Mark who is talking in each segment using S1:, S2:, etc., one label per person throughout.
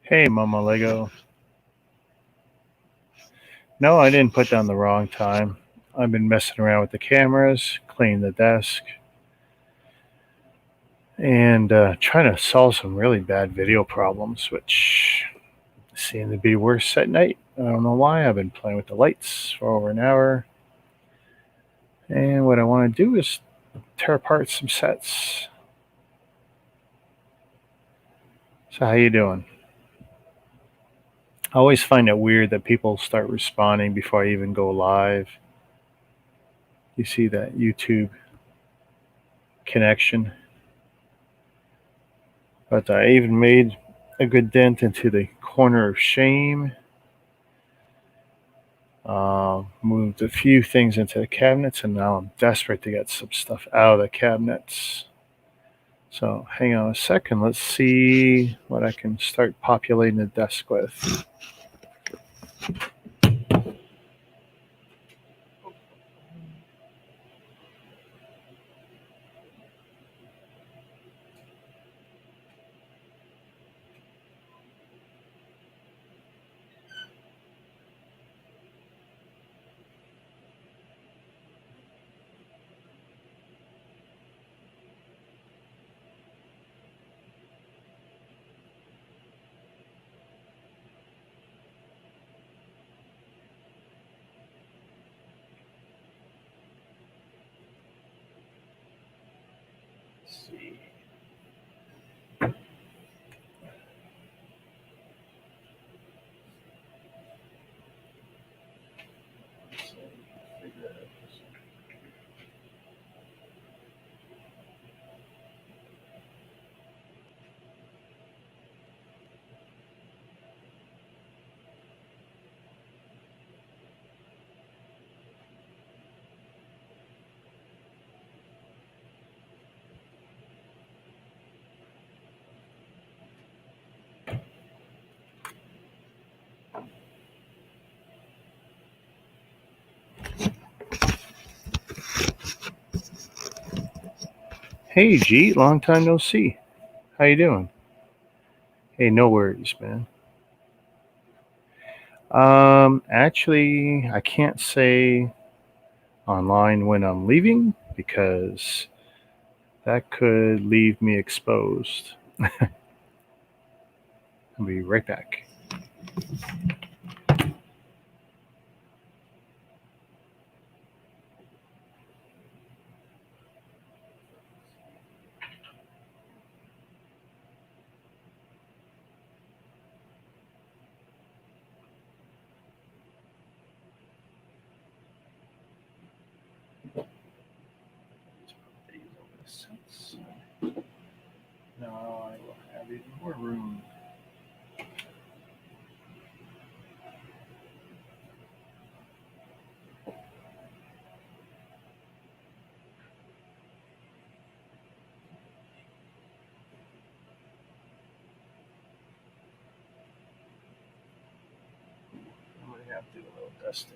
S1: Hey, Mama Lego. No, I didn't put down the wrong time. I've been messing around with the cameras, cleaning the desk, and trying to solve some really bad video problems, which seem to be worse at night. I don't know why. I've been playing with the lights for over an hour, and what I want to do is tear apart some sets. So, how you doing? I always find it weird that people start responding before I even go live. You see that YouTube connection. But I even made a good dent into the corner of shame. Moved a few things into the cabinets, and now I'm desperate to get some stuff out of the cabinets. So hang on a second. Let's see what I can start populating the desk with. Let's see. Hey G, long time no see. How you doing? Hey, no worries, man. Actually, I can't say online when I'm leaving because that could leave me exposed. I'll be right back. Now I will have even more room. I'm going to have to do a little dusting.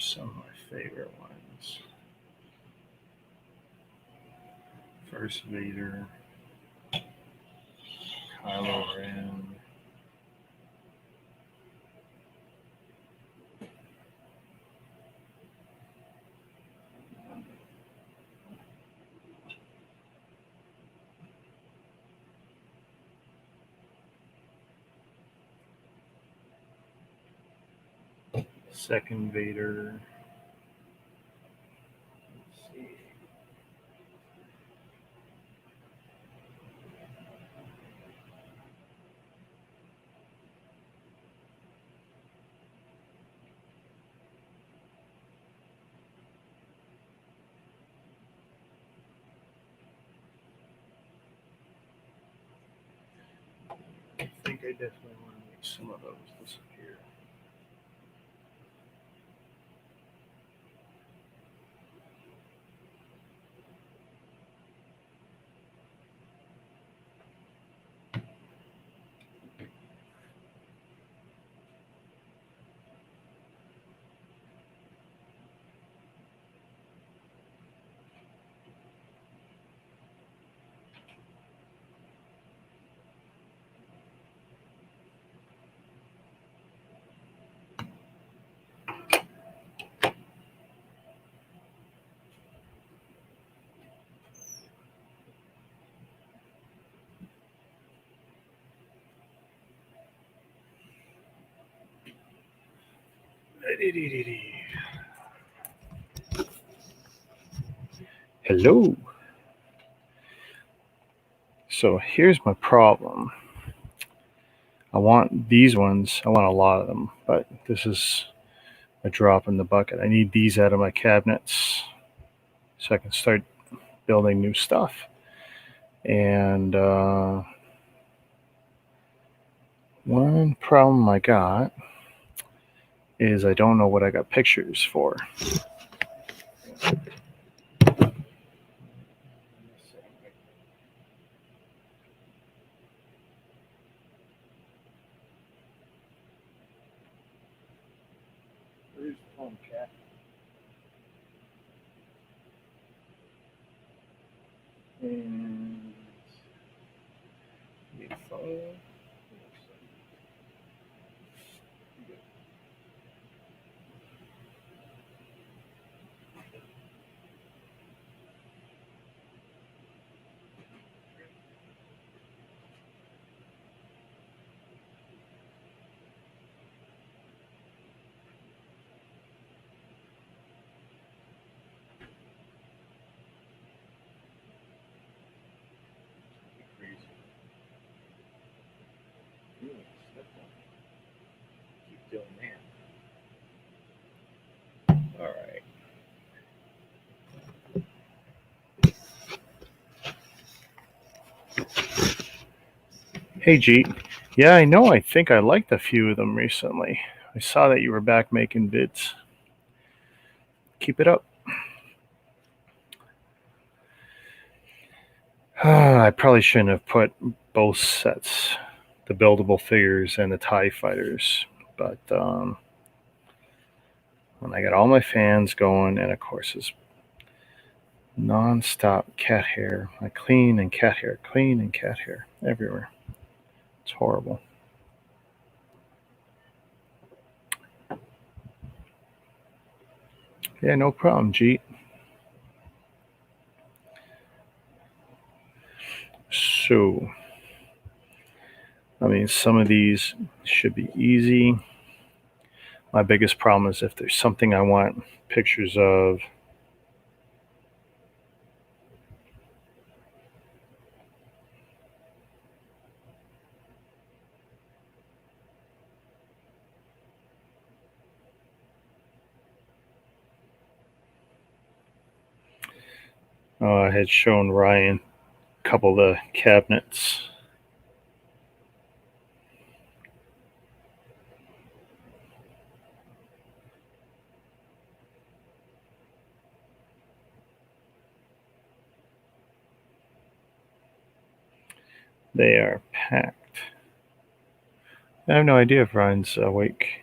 S1: Some of my favorite ones. First Vader, Kylo Ren. Second Vader. Let's see. I think I definitely want to make some of those disappear. Hello. So here's my problem. I want these ones. I want a lot of them, but this is a drop in the bucket. I need these out of my cabinets so I can start building new stuff. And one problem I got is I don't know what I got pictures for. Where's the phone, cat? And the phone. Keep doing that. All right. Hey, Jeet. Yeah, I know. I think I liked a few of them recently. I saw that you were back making vids. Keep it up. I probably shouldn't have put both sets, the buildable figures and the TIE fighters, but when I got all my fans going, and of course it's non-stop cat hair. I clean and cat hair everywhere. It's horrible. Yeah, no problem, Jeet. So, I mean, some of these should be easy. My biggest problem is if there's something I want pictures of. I had shown Ryan a couple of the cabinets. They are packed. I have no idea if Ryan's awake.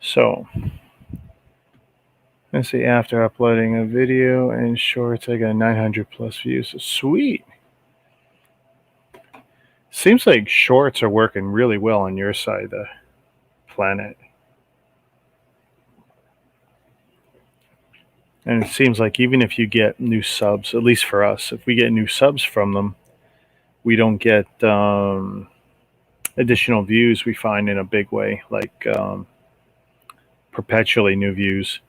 S1: So let's see, after uploading a video and shorts, I got 900 plus views. Sweet. Seems like shorts are working really well on your side of the planet. And it seems like even if you get new subs, at least for us, if we get new subs from them, we don't get additional views, we find, in a big way, like perpetually new views.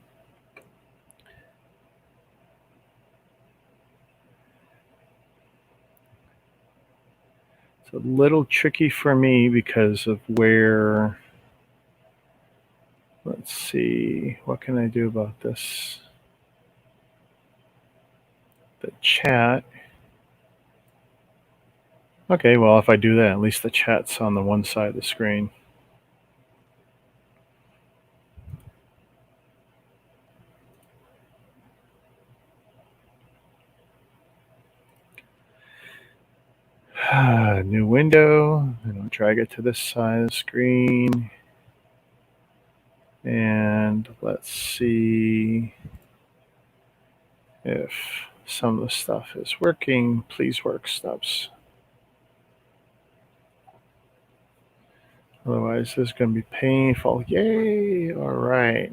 S1: It's a little tricky for me because of where, let's see, what can I do about this? The chat. Okay, well, if I do that, at least the chat's on the one side of the screen. New window, and I'll drag it to this side of the screen. And let's see if some of the stuff is working. Please work, Stubbs. Otherwise, this is going to be painful. Yay! All right.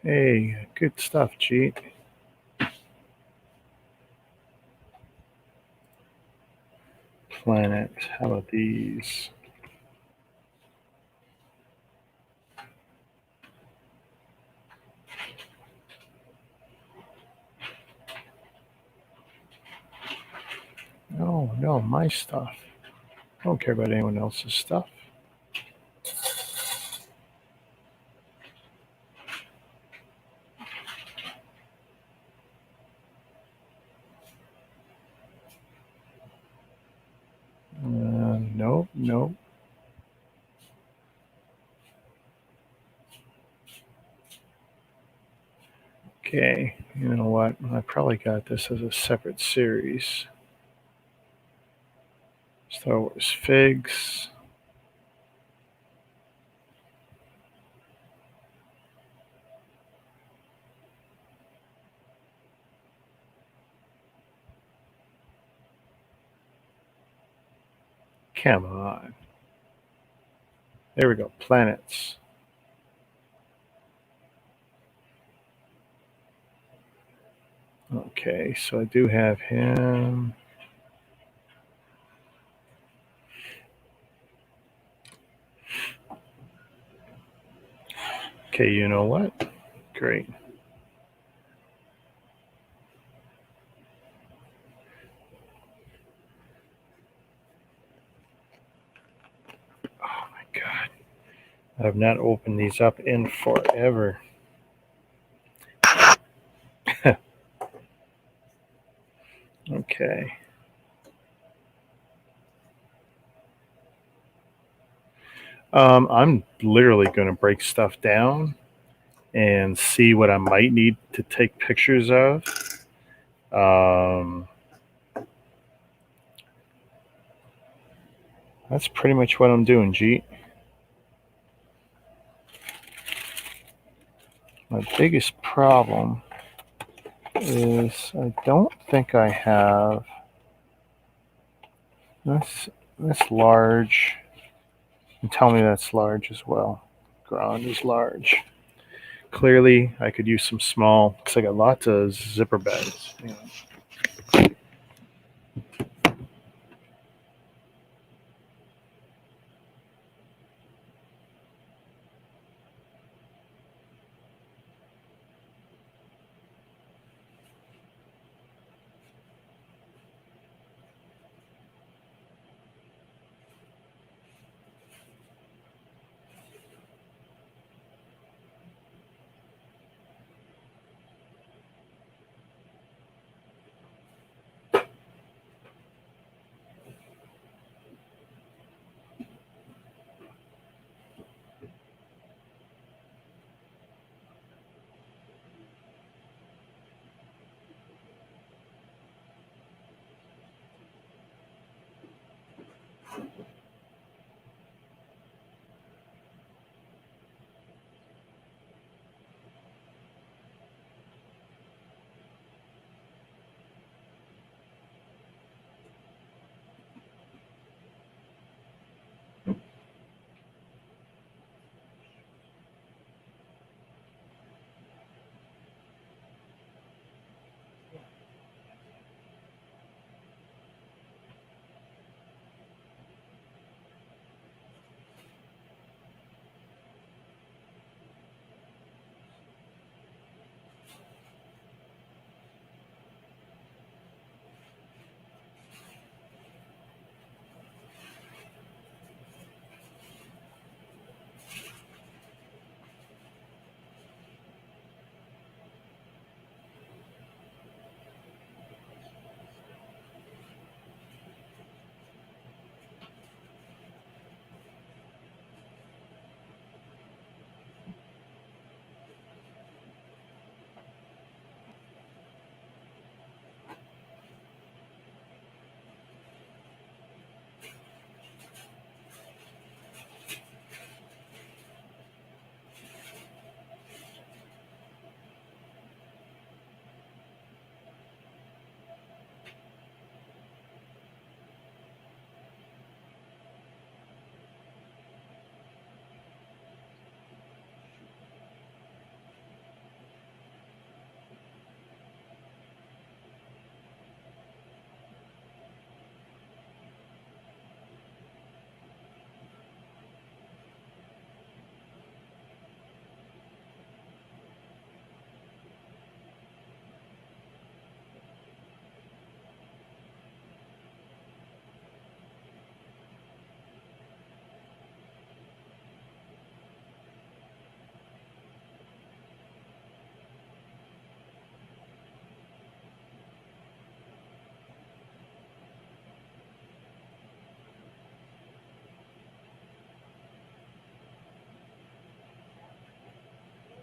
S1: Hey, good stuff, Jeet. Planet. How about these? No, my stuff. I don't care about anyone else's stuff. Nope. Okay, you know what? I probably got this as a separate series. Star Wars Figs. Come on. There we go. Planets. Okay, so I do have him. Okay, you know what? Great. Oh my God. I've not opened these up in forever. Okay. I'm literally going to break stuff down and see what I might need to take pictures of. That's pretty much what I'm doing, Jeet. My biggest problem is I don't think I have this large. And tell me that's large as well. Ground is large. Clearly, I could use some small because I got lots of zipper bags. You know.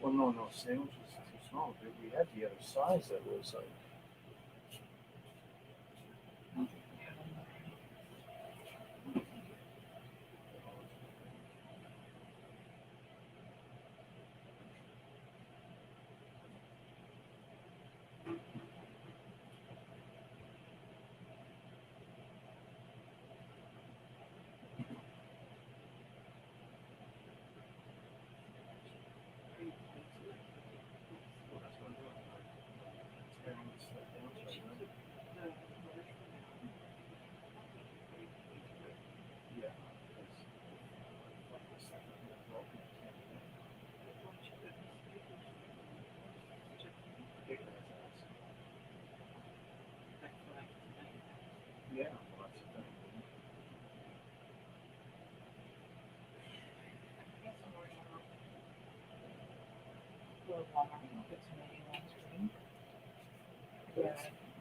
S1: Well, no, sandwich is too small. We had the other size that was like. Yeah.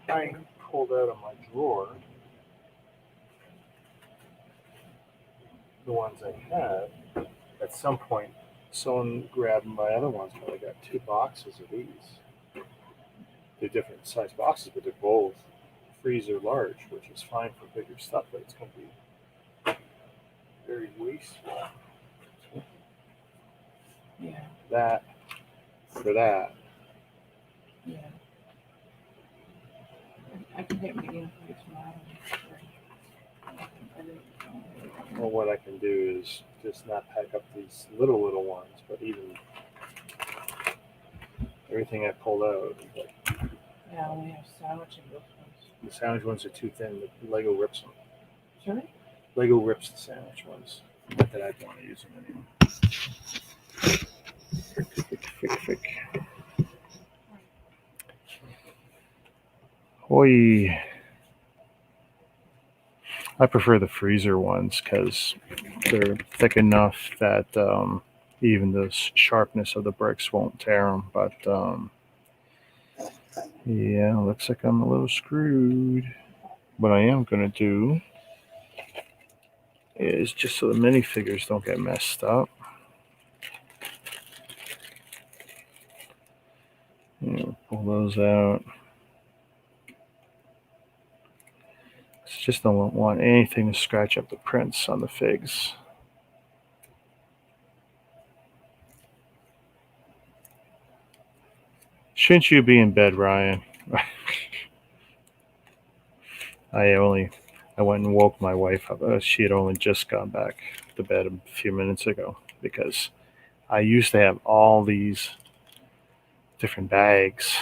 S1: I pulled out of my drawer the ones I had. At some point, someone grabbed my other ones, but I got two boxes of these. They're different size boxes, but they're both freezer large, which is fine for bigger stuff, but it's going to be very wasteful.
S2: Yeah,
S1: That for that.
S2: yeah. I can get medium for you tomorrow.
S1: Well, what I can do is just not pack up these little ones, but even everything I pulled out. Like,
S2: Yeah, we have sandwich and those ones.
S1: the sandwich ones are too thin. The Lego rips them.
S2: Sorry?
S1: Lego rips the sandwich ones. Not that I'd want to use them anymore. Fick. Oi. I prefer the freezer ones because they're thick enough that even the sharpness of the bricks won't tear them. But yeah, looks like I'm a little screwed. What I am going to do is just so the minifigures don't get messed up. Pull those out. Just don't want anything to scratch up the prints on the figs. Shouldn't you be in bed, Ryan? I went and woke my wife up. She had only just gone back to bed a few minutes ago because I used to have all these different bags,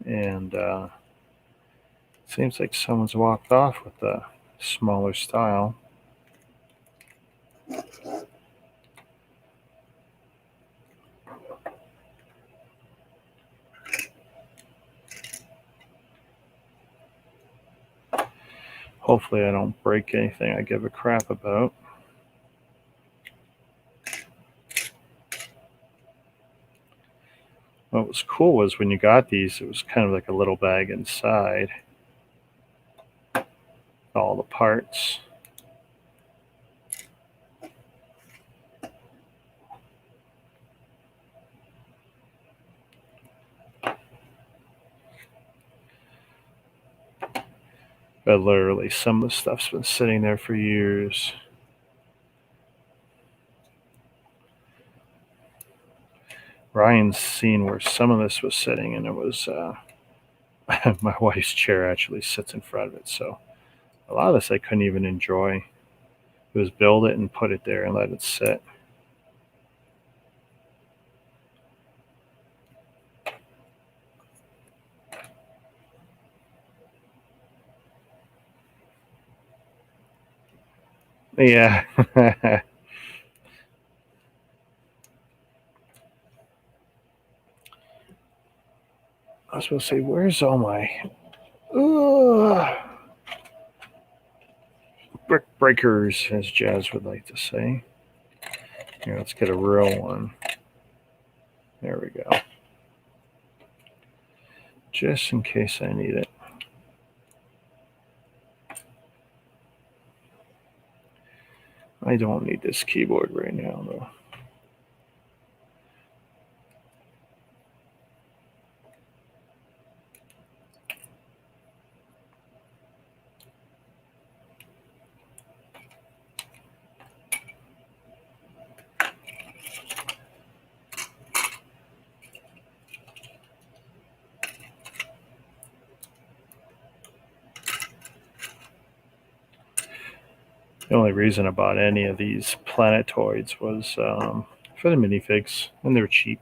S1: and seems like someone's walked off with the smaller style. Hopefully I don't break anything I give a crap about. What was cool was when you got these, it was kind of like a little bag inside. All the parts. But literally, some of the stuff's been sitting there for years. Ryan's seen where some of this was sitting, and it was my wife's chair actually sits in front of it. So a lot of this I couldn't even enjoy. It was build it and put it there and let it sit. Yeah. I was supposed to say, where's all my brick breakers, as Jazz would like to say. Here, let's get a real one. There we go. Just in case I need it. I don't need this keyboard right now, though. The only reason I bought any of these planetoids was for the minifigs, and they're cheap.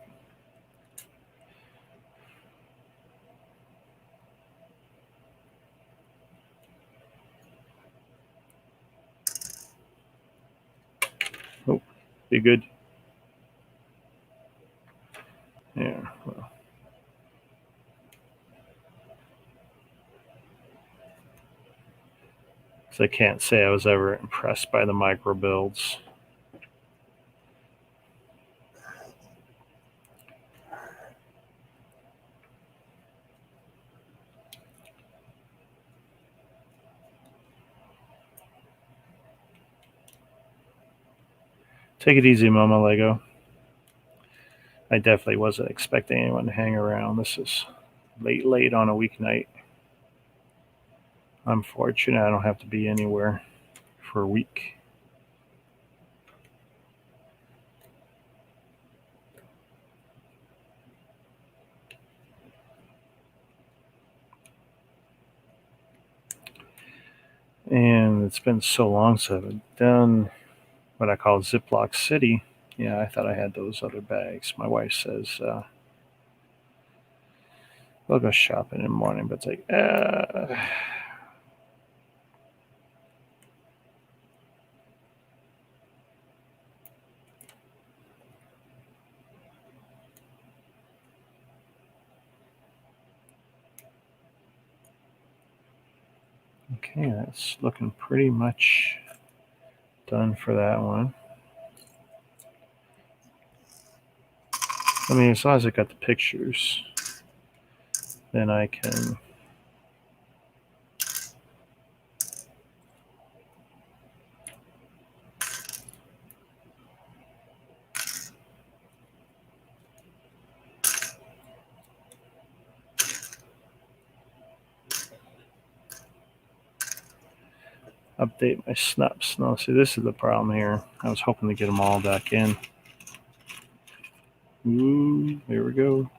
S1: Oh, be good. Yeah. Well. So I can't say I was ever impressed by the micro builds. Take it easy, Mama Lego. I definitely wasn't expecting anyone to hang around. This is late on a weeknight. I'm fortunate I don't have to be anywhere for a week. And it's been so long since I've done what I call Ziploc City. Yeah, I thought I had those other bags. My wife says we'll go shopping in the morning, but it's like, okay, that's looking pretty much done for that one. I mean, as long as I got the pictures, then I can. update my snaps. No, see, this is the problem here. I was hoping to get them all back in. Ooh, here we go.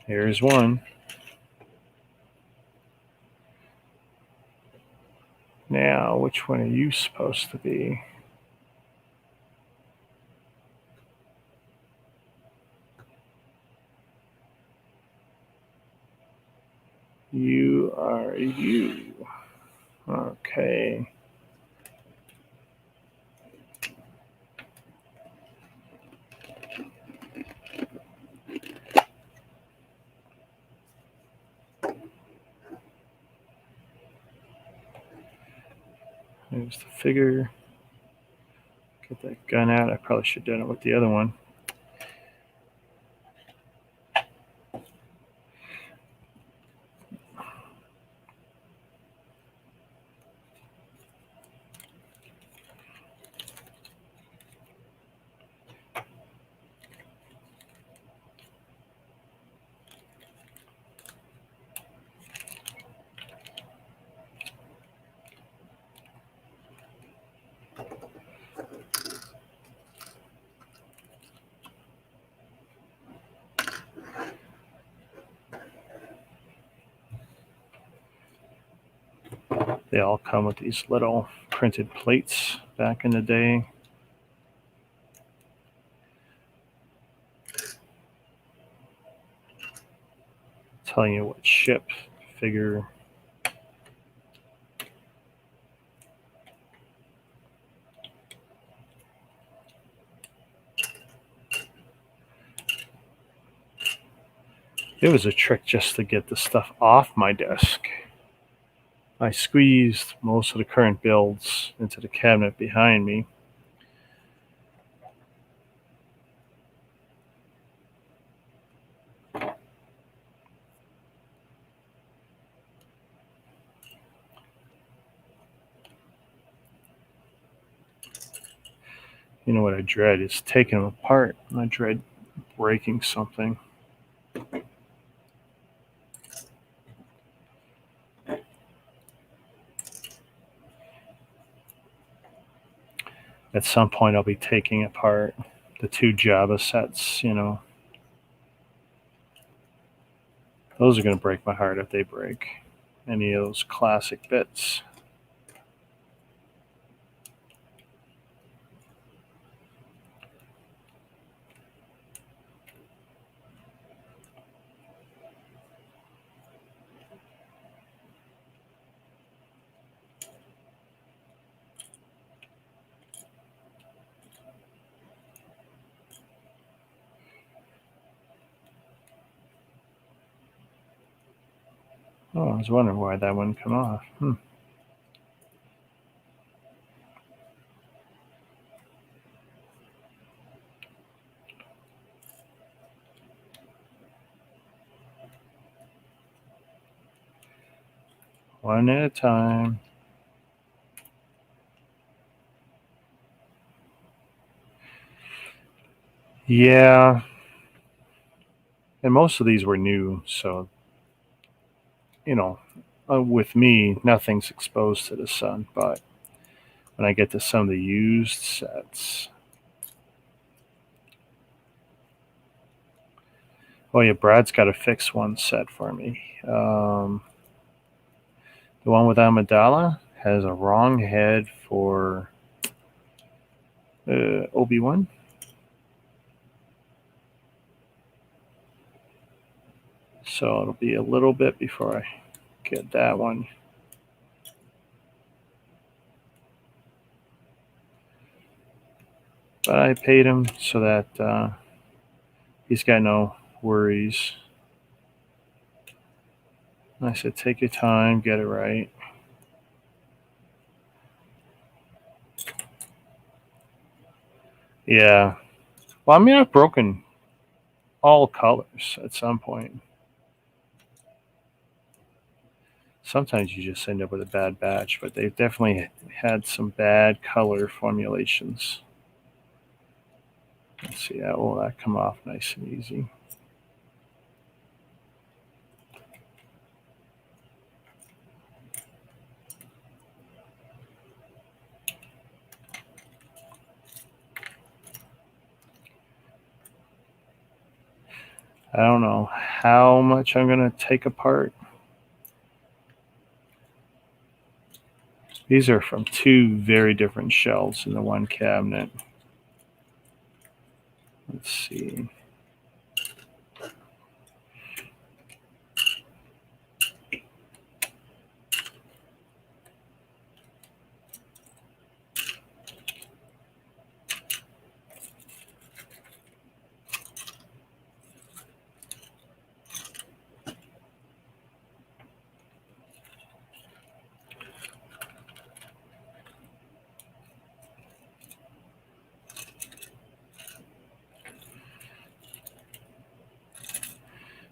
S1: Here's one. Now, which one are you supposed to be? You are you. Okay. There's the figure. Get that gun out. I probably should have done it with the other one. They all come with these little printed plates back in the day. Telling you what ship, figure. It was a trick just to get the stuff off my desk. I squeezed most of the current builds into the cabinet behind me. You know what I dread is taking them apart. I dread breaking something. At some point, I'll be taking apart the two Java sets, you know. Those are going to break my heart if they break. Any of those classic bits. Oh, I was wondering why that wouldn't come off. One at a time. Yeah. And most of these were new, so, you know, with me, nothing's exposed to the sun. But when I get to some of the used sets. Oh, yeah, Brad's got to fix one set for me. The one with Amidala has a wrong head for Obi-Wan. So it'll be a little bit before I get that one. But I paid him so that he's got no worries. I said, take your time, get it right. Yeah. Well, I mean, I've broken all colors at some point. Sometimes you just end up with a bad batch, but they've definitely had some bad color formulations. Let's see, that will that come off nice and easy. I don't know how much I'm going to take apart. These are from two very different shelves in the one cabinet. Let's see.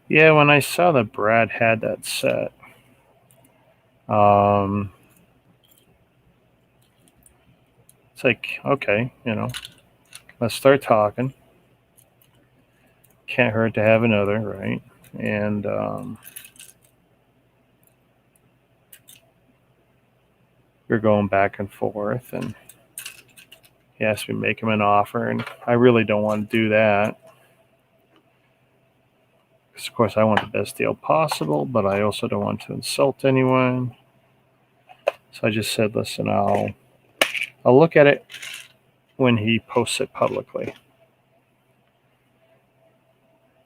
S1: Yeah, when I saw that Brad had that set, it's like, okay, let's start talking. Can't hurt to have another, right? And we're going back and forth, and he asked me to make him an offer, and I really don't want to do that. Because, of course, I want the best deal possible, but I also don't want to insult anyone. So I just said, listen, I'll look at it when he posts it publicly.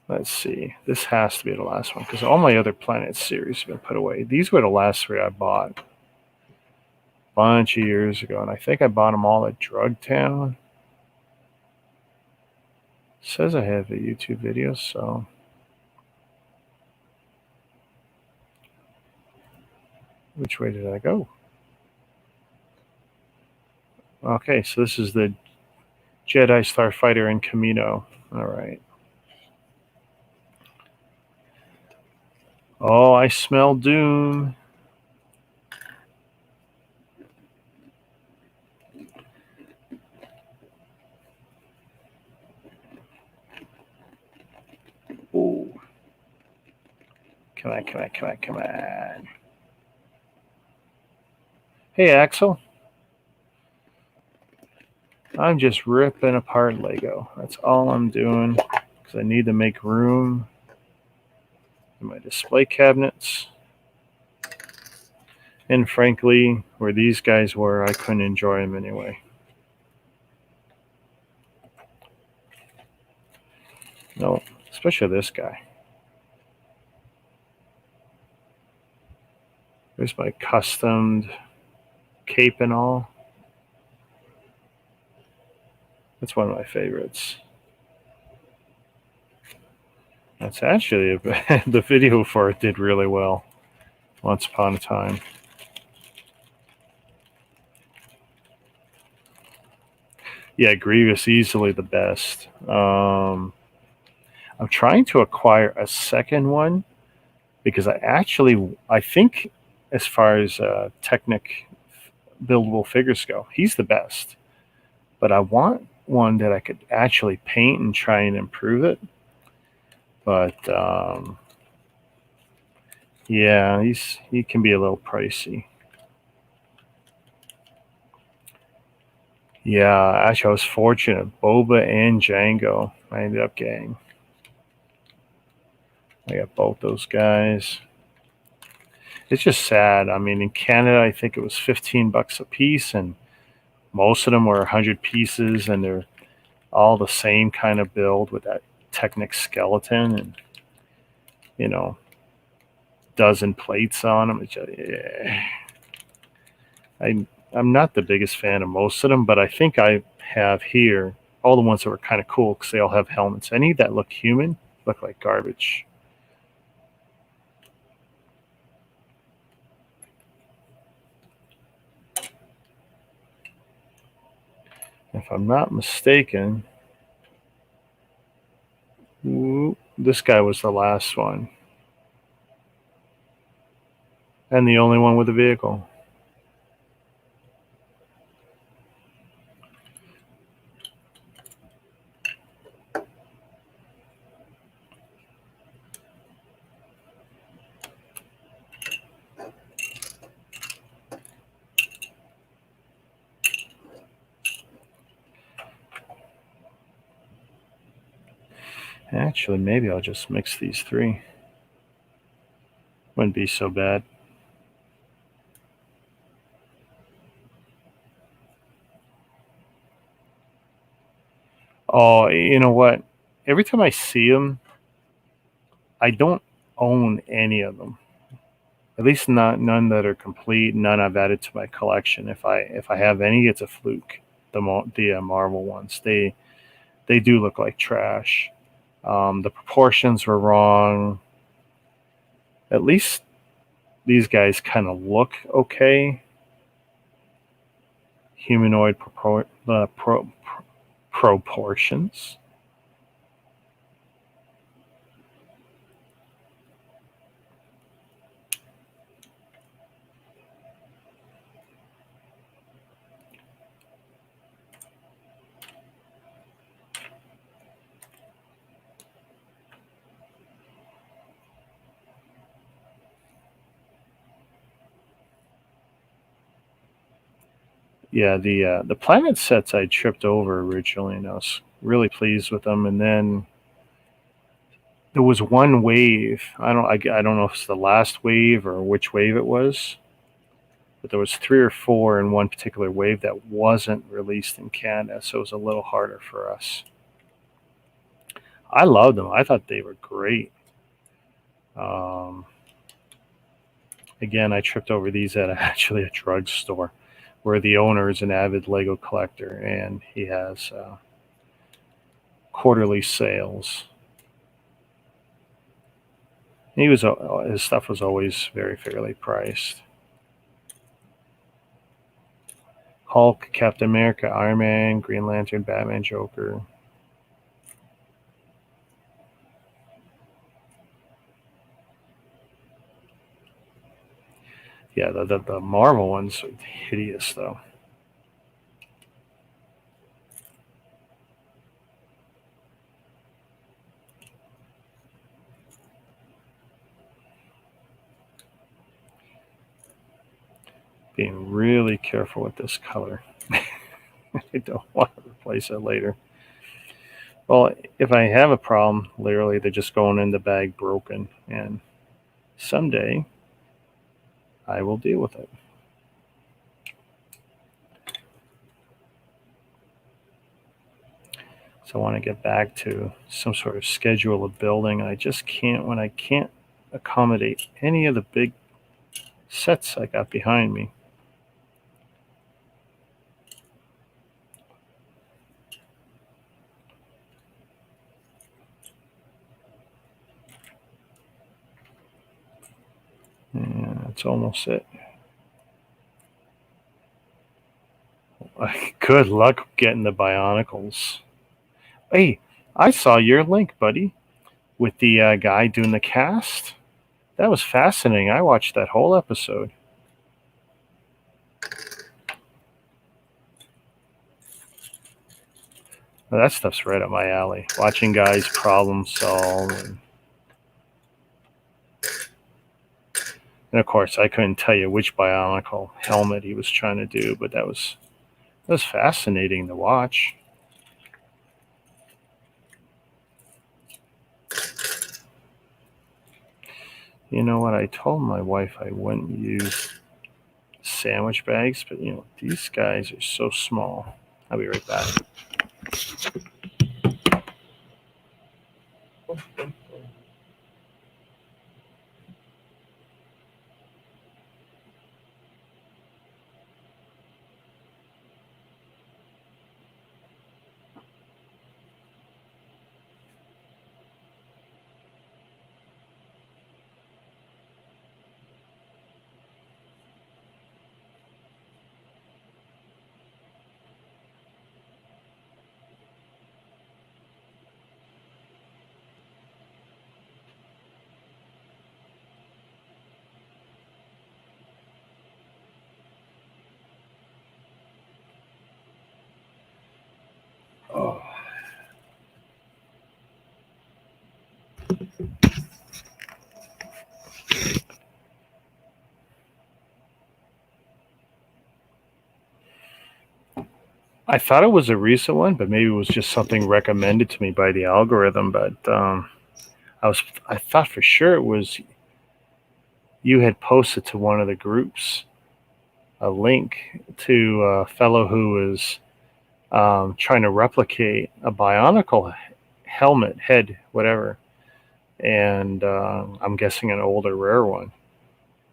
S1: Let's see. This has to be the last one because all my other Planet series have been put away. These were the last three I bought a bunch of years ago, and I think I bought them all at Drug Town. It says I have a YouTube video, so which way did I go? Okay, so this is the Jedi Starfighter and Camino. All right. Oh, I smell doom. Ooh. Come on. Hey, Axel. I'm just ripping apart Lego. That's all I'm doing because I need to make room in my display cabinets. And frankly, where these guys were, I couldn't enjoy them anyway. No, especially this guy. There's my customed cape and all. That's one of my favorites. That's actually the video for it did really well. Once upon a time. Yeah, Grievous easily the best. I'm trying to acquire a second one because I think as far as Technic buildable figures go, he's the best. But I want one that I could actually paint and try and improve it. But yeah, he can be a little pricey. Yeah, actually, I was fortunate. Boba and Django, I ended up getting. I got both those guys. It's just sad. I mean, in Canada, I think it was $15 a piece, and most of them were 100 pieces, and they're all the same kind of build with that Technic skeleton, and dozen plates on them. It's just, yeah. I'm not the biggest fan of most of them, but I think I have here all the ones that were kind of cool because they all have helmets. Any that look human look like garbage. If I'm not mistaken, this guy was the last one. And the only one with a vehicle. Actually, maybe I'll just mix these three. Wouldn't be so bad. Oh, you know what? Every time I see them, I don't own any of them. At least not none that are complete. None I've added to my collection. If I have any, it's a fluke. The Marvel ones, they do look like trash. The proportions were wrong. At least these guys kind of look okay. Humanoid proportions. Yeah, the planet sets I tripped over originally, and I was really pleased with them. And then there was one wave. I don't know if it's the last wave or which wave it was, but there was three or four in one particular wave that wasn't released in Canada, so it was a little harder for us. I loved them. I thought they were great. Um, Again, I tripped over these at actually a drugstore where the owner is an avid Lego collector and he has quarterly sales. His stuff was always very fairly priced. Hulk, Captain America, Iron Man, Green Lantern, Batman, Joker. Yeah, the Marvel ones are hideous though. Being really careful with this color. I don't want to replace it later. Well, if I have a problem, literally they're just going in the bag broken, and someday I will deal with it. So I want to get back to some sort of schedule of building. I just can't when I can't accommodate any of the big sets I got behind me. Yeah, that's almost it. Good luck getting the Bionicles. Hey, I saw your link, buddy, with the guy doing the cast. That was fascinating. I watched that whole episode. Well, that stuff's right up my alley. Watching guys problem solve, and of course, I couldn't tell you which Bionicle helmet he was trying to do, but that was fascinating to watch. You know what? I told my wife I wouldn't use sandwich bags, but these guys are so small. I'll be right back. Oh. I thought it was a recent one, but maybe it was just something recommended to me by the algorithm. But I thought for sure it was you had posted to one of the groups a link to a fellow who is trying to replicate a Bionicle helmet, head, whatever, and I'm guessing an older, rare one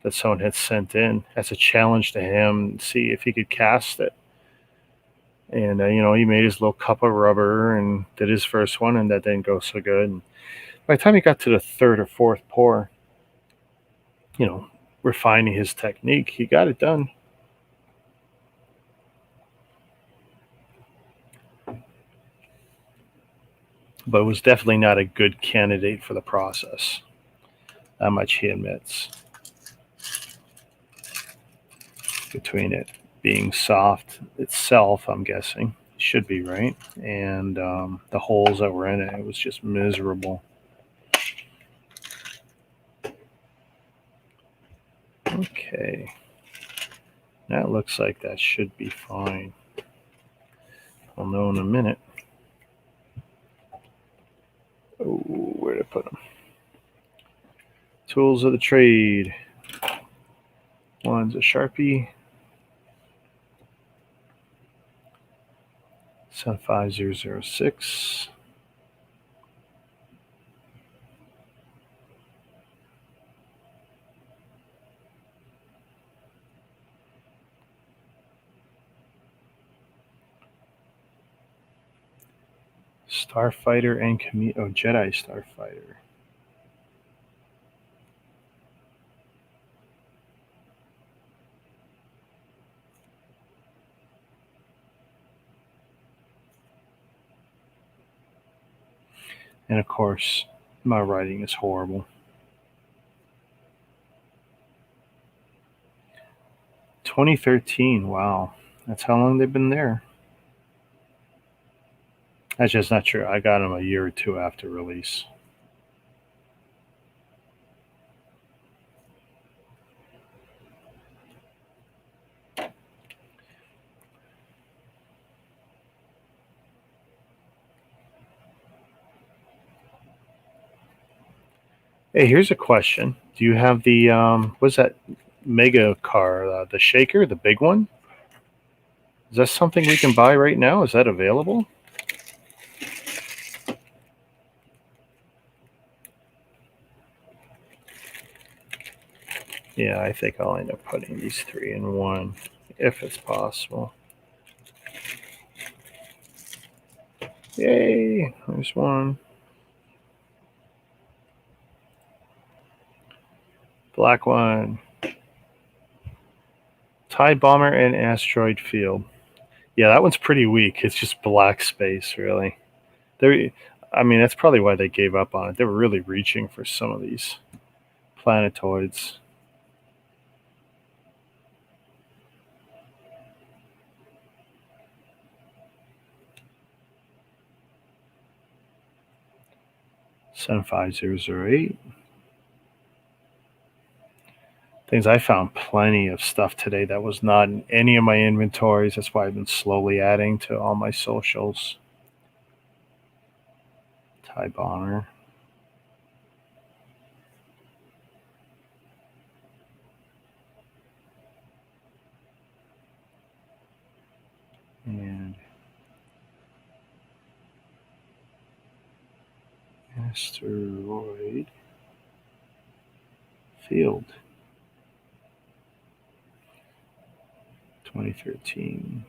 S1: that someone had sent in as a challenge to him, see if he could cast it. And he made his little cup of rubber and did his first one, and that didn't go so good. And by the time he got to the third or fourth pour, refining his technique, he got it done. But it was definitely not a good candidate for the process. That much he admits. Between it being soft itself, I'm guessing, it should be, right? And the holes that were in it, it was just miserable. Okay. That looks like that should be fine. I'll know in a minute. Oh, where did I put them? Tools of the trade. One's a Sharpie. Sun 5006. Starfighter and Jedi Starfighter. And of course, my writing is horrible. 2013, wow. That's how long they've been there. That's just not true. I got them a year or two after release. Hey, here's a question. Do you have the what's that mega car, the shaker, the big one? Is that something we can buy right now? Is that available? Yeah, I think I'll end up putting these three in one, if it's possible. Yay, there's one. Black one. TIE Bomber and Asteroid Field. Yeah, that one's pretty weak. It's just black space, really. That's probably why they gave up on it. They were really reaching for some of these planetoids. Sun 5008. Things I found plenty of stuff today that was not in any of my inventories. That's why I've been slowly adding to all my socials. TIE Bomber. And Asteroid Field. 2013.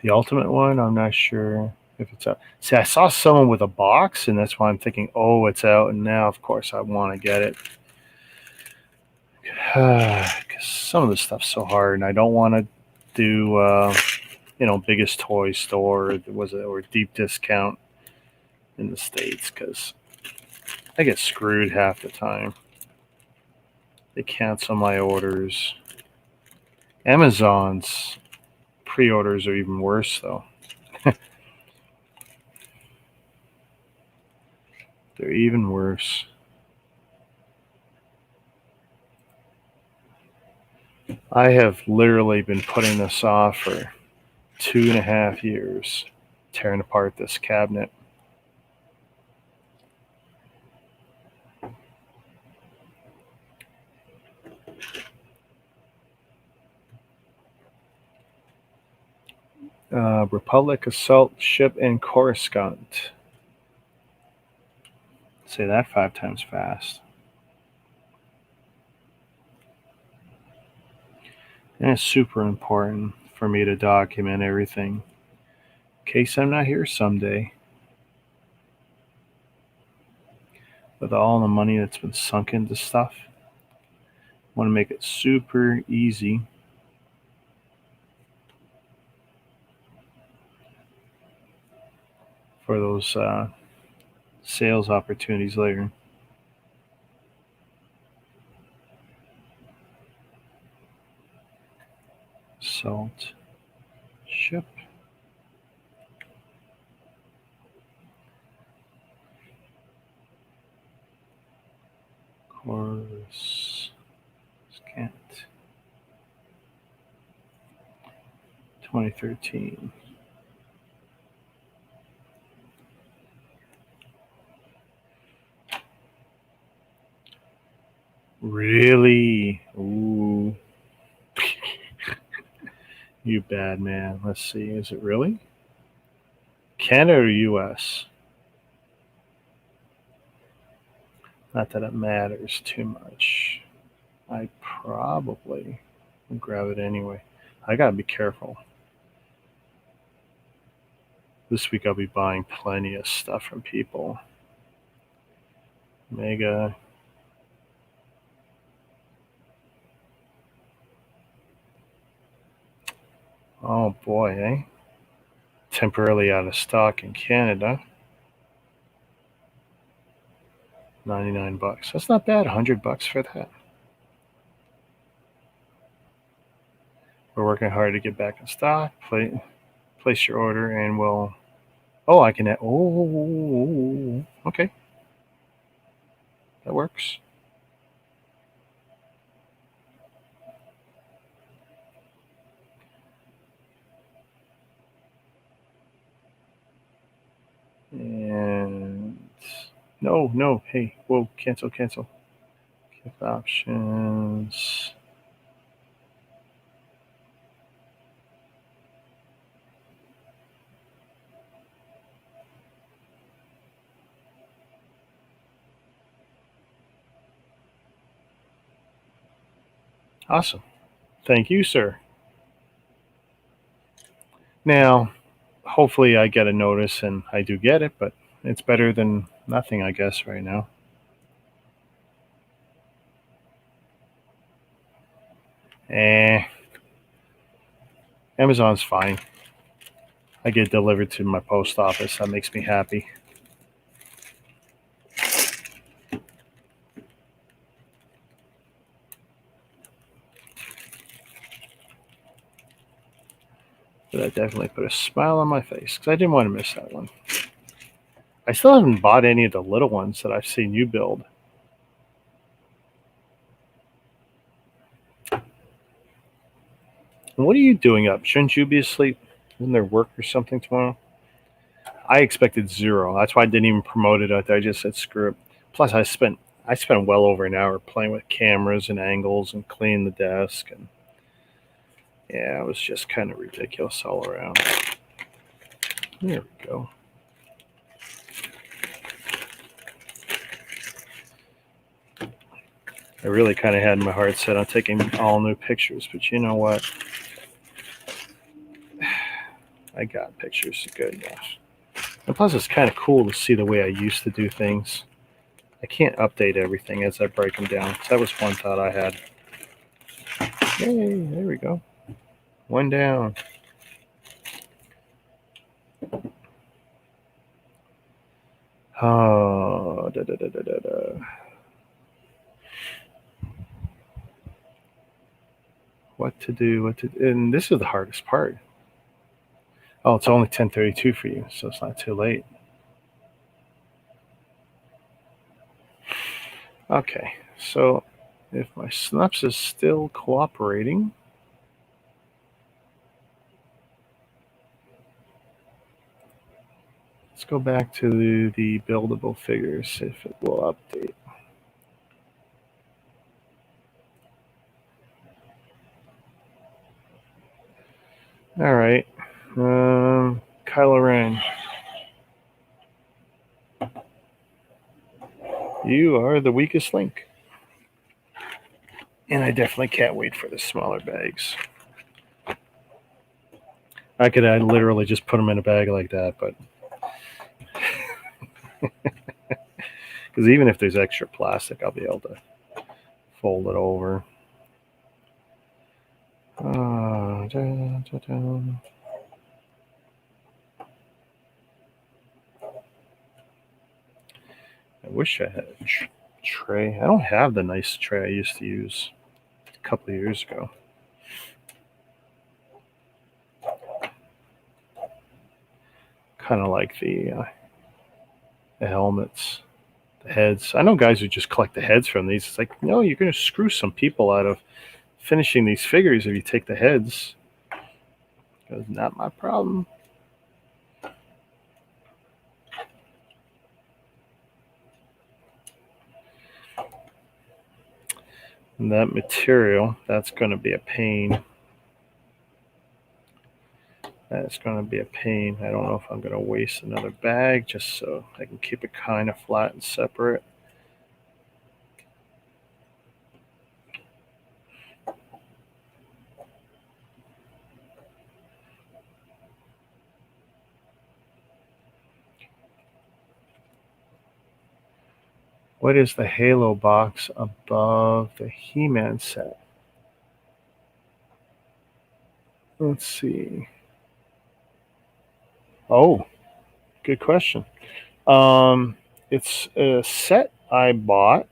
S1: The ultimate one, I'm not sure if it's out. See, I saw someone with a box, and that's why I'm thinking, oh, it's out. And now, of course, I want to get it. Because some of this stuff's so hard, and I don't want to do, biggest toy store, or deep discount in the States, because I get screwed half the time. They cancel my orders. Amazon's pre-orders are even worse, though. They're even worse. I have literally been putting this off for 2.5 years, tearing apart this cabinet. Republic Assault Ship and Coruscant. Say that 5 times fast. And it's super important for me to document everything in case I'm not here someday. With all the money that's been sunk into stuff, I want to make it super easy for those sales opportunities later. Salt ship. Coruscant. 2013. Really? Ooh. You bad man. Let's see. Is it really? Canada or US? Not that it matters too much. I probably will grab it anyway. I gotta be careful. This week I'll be buying plenty of stuff from people. Mega. Oh boy, eh? Temporarily out of stock in Canada. $99. That's not bad. $100 for that. We're working hard to get back in stock. Place your order, and we'll. Oh, I can. Oh, okay. That works. And no. Hey, whoa, cancel. Gift options. Awesome. Thank you, sir. Now, hopefully I get a notice and I do get it, but it's better than nothing, I guess, right now. Amazon's fine. I get delivered to my post office. That makes me happy. But that definitely put a smile on my face because I didn't want to miss that one. I still haven't bought any of the little ones that I've seen you build. And what are you doing up? Shouldn't you be asleep? Isn't there work or something tomorrow? I expected 0. That's why I didn't even promote it out there. I just said screw it. Plus, I spent well over an hour playing with cameras and angles and cleaning the desk, and yeah, it was just kind of ridiculous all around. There we go. I really kind of had my heart set on taking all new pictures, but you know what? I got pictures good enough. And plus, it's kind of cool to see the way I used to do things. I can't update everything as I break them down. So that was one thought I had. Yay, there we go. One down. Oh, What to do, and this is the hardest part. Oh, it's only 10:32 for you, so it's not too late. Okay, so if my Snaps is still cooperating, let's go back to the buildable figures, see if it will update. All right, Kylo Ren, you are the weakest link. And I definitely can't wait for the smaller bags. I literally just put them in a bag like that, but because even if there's extra plastic, I'll be able to fold it over. I wish I had a tray. I don't have the nice tray I used to use a couple of years ago. Kind of like the helmets, the heads. I know guys who just collect the heads from these. It's like, no, you're going to screw some people out of finishing these figures if you take the heads. It's not my problem. And that material, that's going to be a pain. That's going to be a pain. I don't know if I'm going to waste another bag just so I can keep it kind of flat and separate. What is the Halo box above the He-Man set? Let's see. Oh, good question. It's a set I bought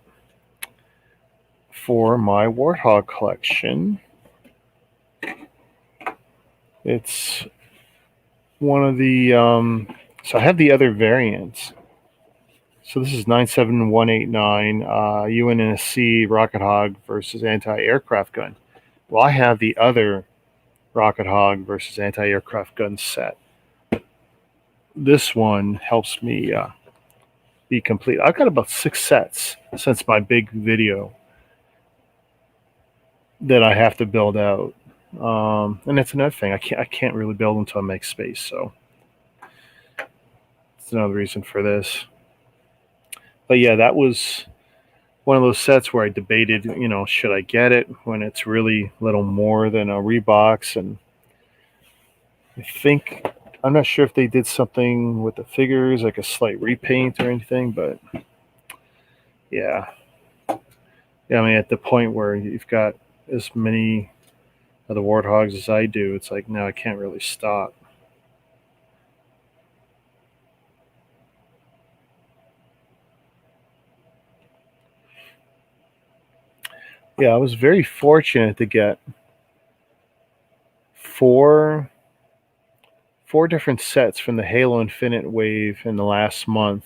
S1: for my Warthog collection. It's one of the so I have the other variants. So this is 97189 UNSC Rocket Hog versus anti-aircraft gun. Well, I have the other Rocket Hog versus anti-aircraft gun set. This one helps me be complete. I've got about 6 sets since my big video that I have to build out. And that's another thing. I can't really build until I make space. So that's another reason for this. But yeah, that was one of those sets where I debated, should I get it when it's really little more than a Reeboks? And I'm not sure if they did something with the figures, like a slight repaint or anything, but yeah. Yeah, I mean, at the point where you've got as many of the Warthogs as I do, it's like, no, I can't really stop. Yeah, I was very fortunate to get four different sets from the Halo Infinite wave in the last month,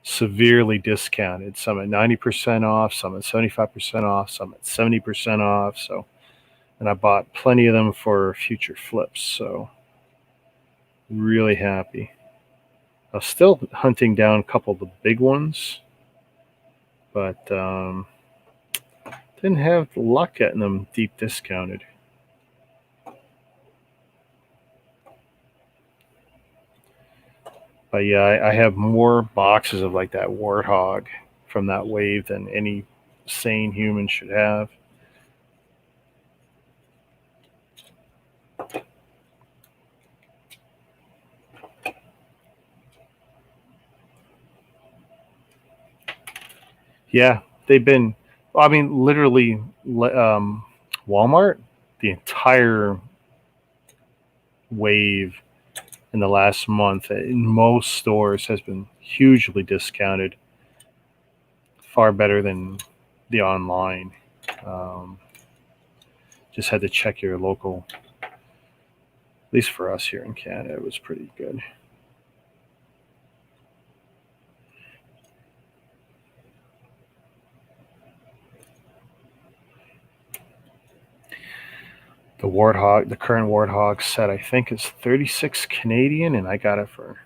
S1: severely discounted. Some at 90% off, some at 75% off, some at 70% off. So, and I bought plenty of them for future flips. So, really happy. I was still hunting down a couple of the big ones, but didn't have luck getting them deep discounted. But yeah, I have more boxes of like that Warthog from that wave than any sane human should have. Yeah, they've been, I mean, literally, Walmart, the entire wave in the last month in most stores has been hugely discounted, far better than the online. Um, just had to check your local, at least for us here in Canada, it was pretty good. The Warthog, the current Warthog set, I think is 36 Canadian, and I got it for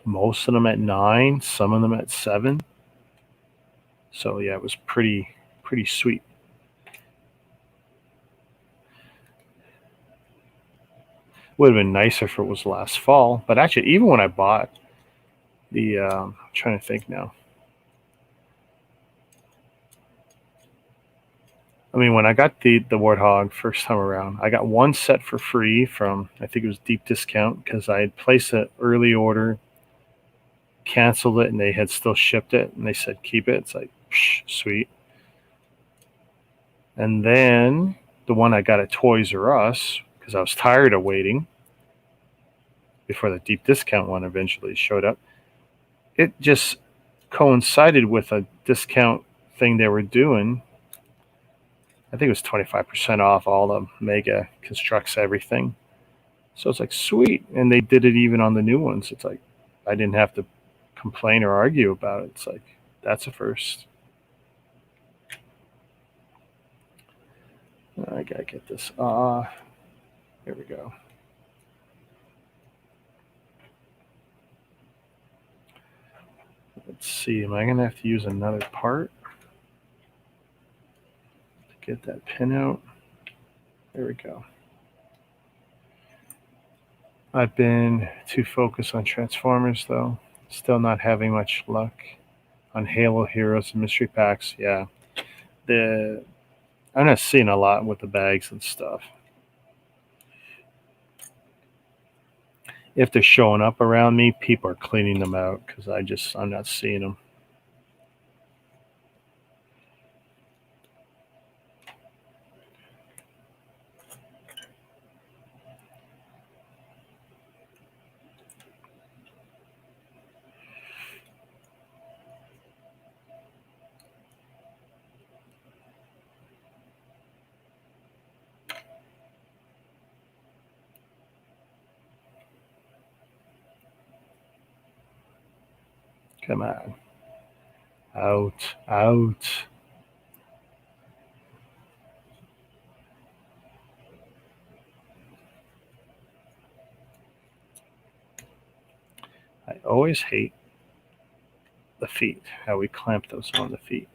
S1: most of them at 9, some of them at 7. So yeah, it was pretty sweet. Would have been nicer if it was last fall, but actually, even when I bought the, I'm trying to think now. I mean, when I got the Warthog first time around, I got one set for free from, I think it was Deep Discount, because I had placed an early order, canceled it, and they had still shipped it, and they said keep it. It's like, psh, sweet. And then the one I got at Toys R Us, because I was tired of waiting before the Deep Discount one eventually showed up, it just coincided with a discount thing they were doing. I think it was 25% off all the Mega Constructs everything. So it's like, sweet. And they did it even on the new ones. It's like, I didn't have to complain or argue about it. It's like, that's a first. I gotta get this. Here we go. Let's see. Am I gonna have to use another part to get that pin out? There we go. I've been too focused on Transformers, though. Still not having much luck on Halo Heroes and Mystery Packs. Yeah, I'm not seeing a lot with the bags and stuff. If they're showing up around me, people are cleaning them out because I'm not seeing them. Come on. Out. I always hate the feet, how we clamp those on the feet.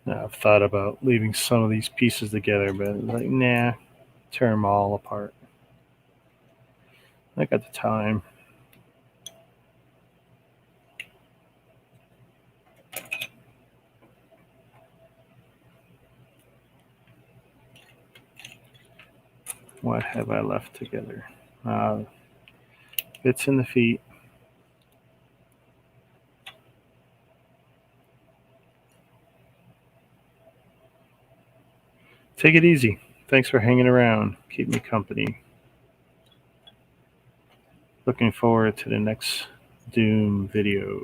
S1: Now, I've thought about leaving some of these pieces together, but like, nah, tear them all apart. I got the time. What have I left together? Bits in the feet. Take it easy. Thanks for hanging around. Keep me company. Looking forward to the next Doom video.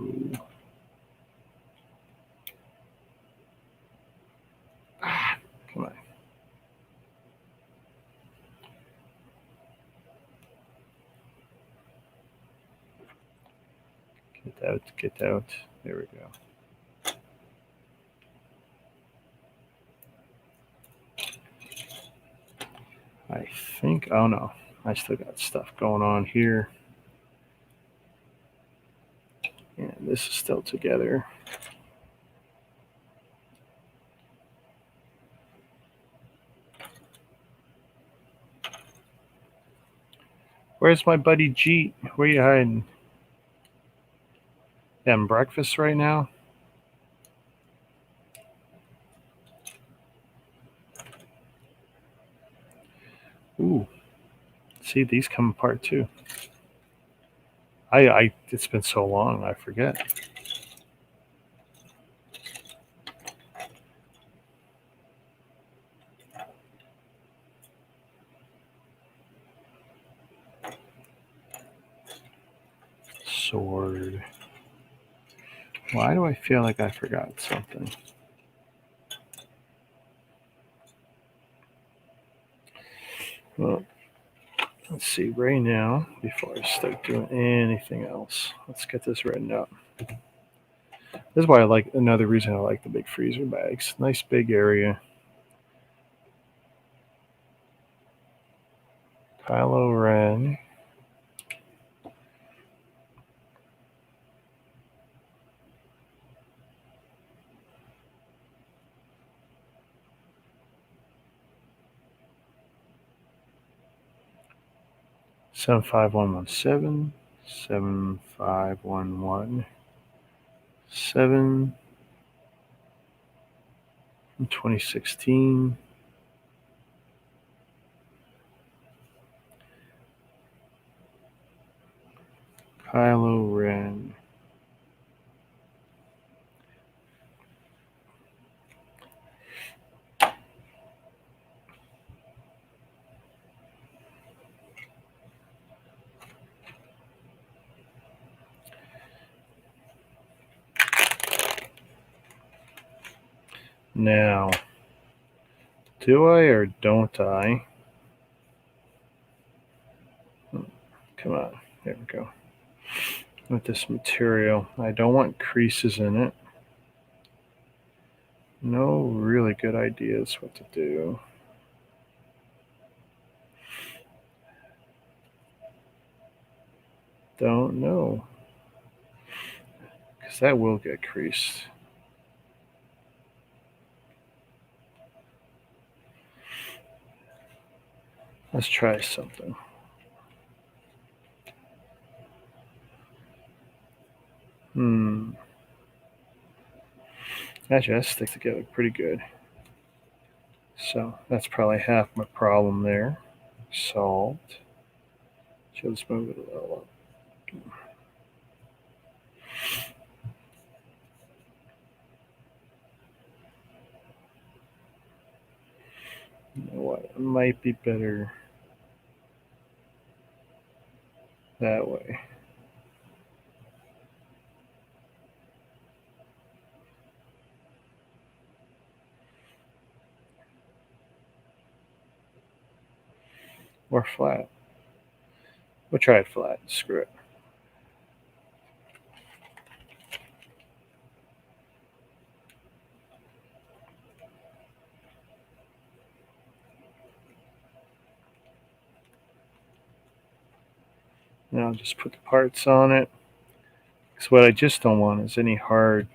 S1: Come on. Get out. There we go. I think, oh no, I still got stuff going on here. And this is still together. Where's my buddy Jeet? Where you hiding? Having breakfast right now? Ooh. See, these come apart too. It's been so long, I forget. Sword. Why do I feel like I forgot something? Well, let's see right now before I start doing anything else. Let's get this written up. This is why I like another reason I like the big freezer bags. Nice big area. Kylo Ren. Seven five one one seven 75117 from 2016. Kylo Ren. Now, do I or don't I? Come on, there we go. With this material, I don't want creases in it. No really good ideas what to do. Don't know. Because that will get creased. Let's try something. Actually, that sticks together pretty good. So that's probably half my problem there. Solved. Just move it a little up. You know what? It might be better that way. Or flat. We'll try it flat. Screw it. Now I'll just put the parts on it. Because what I just don't want is any hard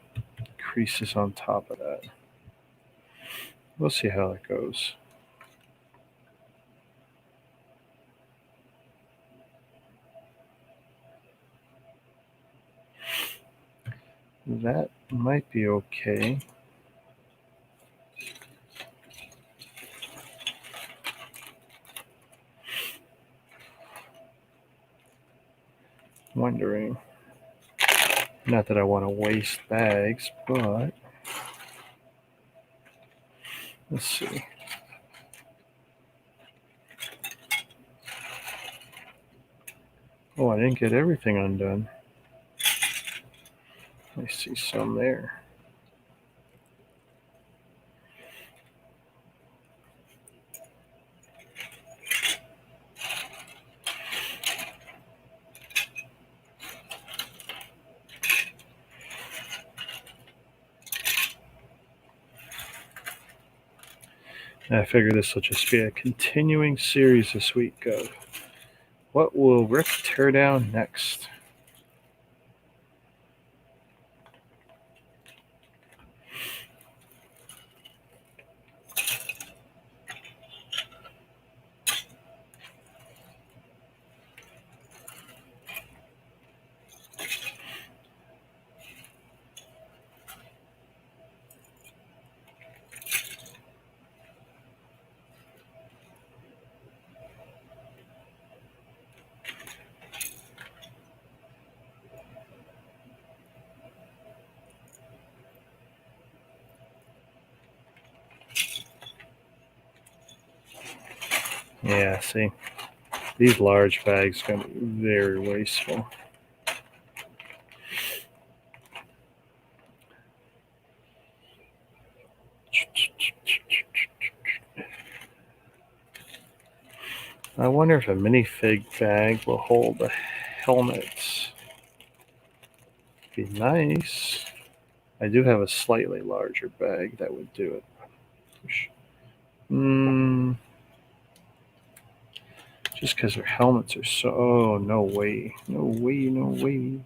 S1: creases on top of that. We'll see how it goes. That might be okay. Wondering. Not that I want to waste bags, but let's see. Oh, I didn't get everything undone. I see some there. I figure this will just be a continuing series this week of what will Rick tear down next. Yeah, see, these large bags are going to be very wasteful. I wonder if a minifig bag will hold the helmets. Be nice. I do have a slightly larger bag that would do it. Just because their helmets are so. Oh, no way. No way, no way.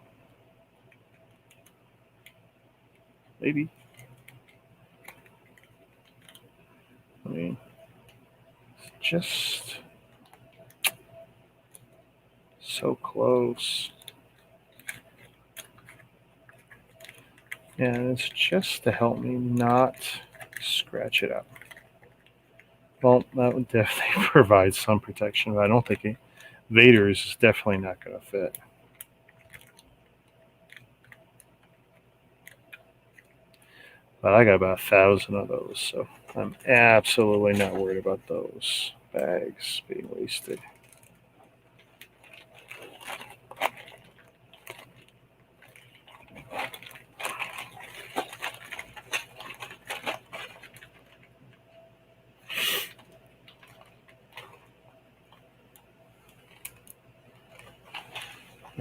S1: Maybe. I mean, it's just so close. And it's just to help me not scratch it up. Well, that would definitely provide some protection, but I don't think Vader's is definitely not going to fit. But I got about 1,000 of those, so I'm absolutely not worried about those bags being wasted.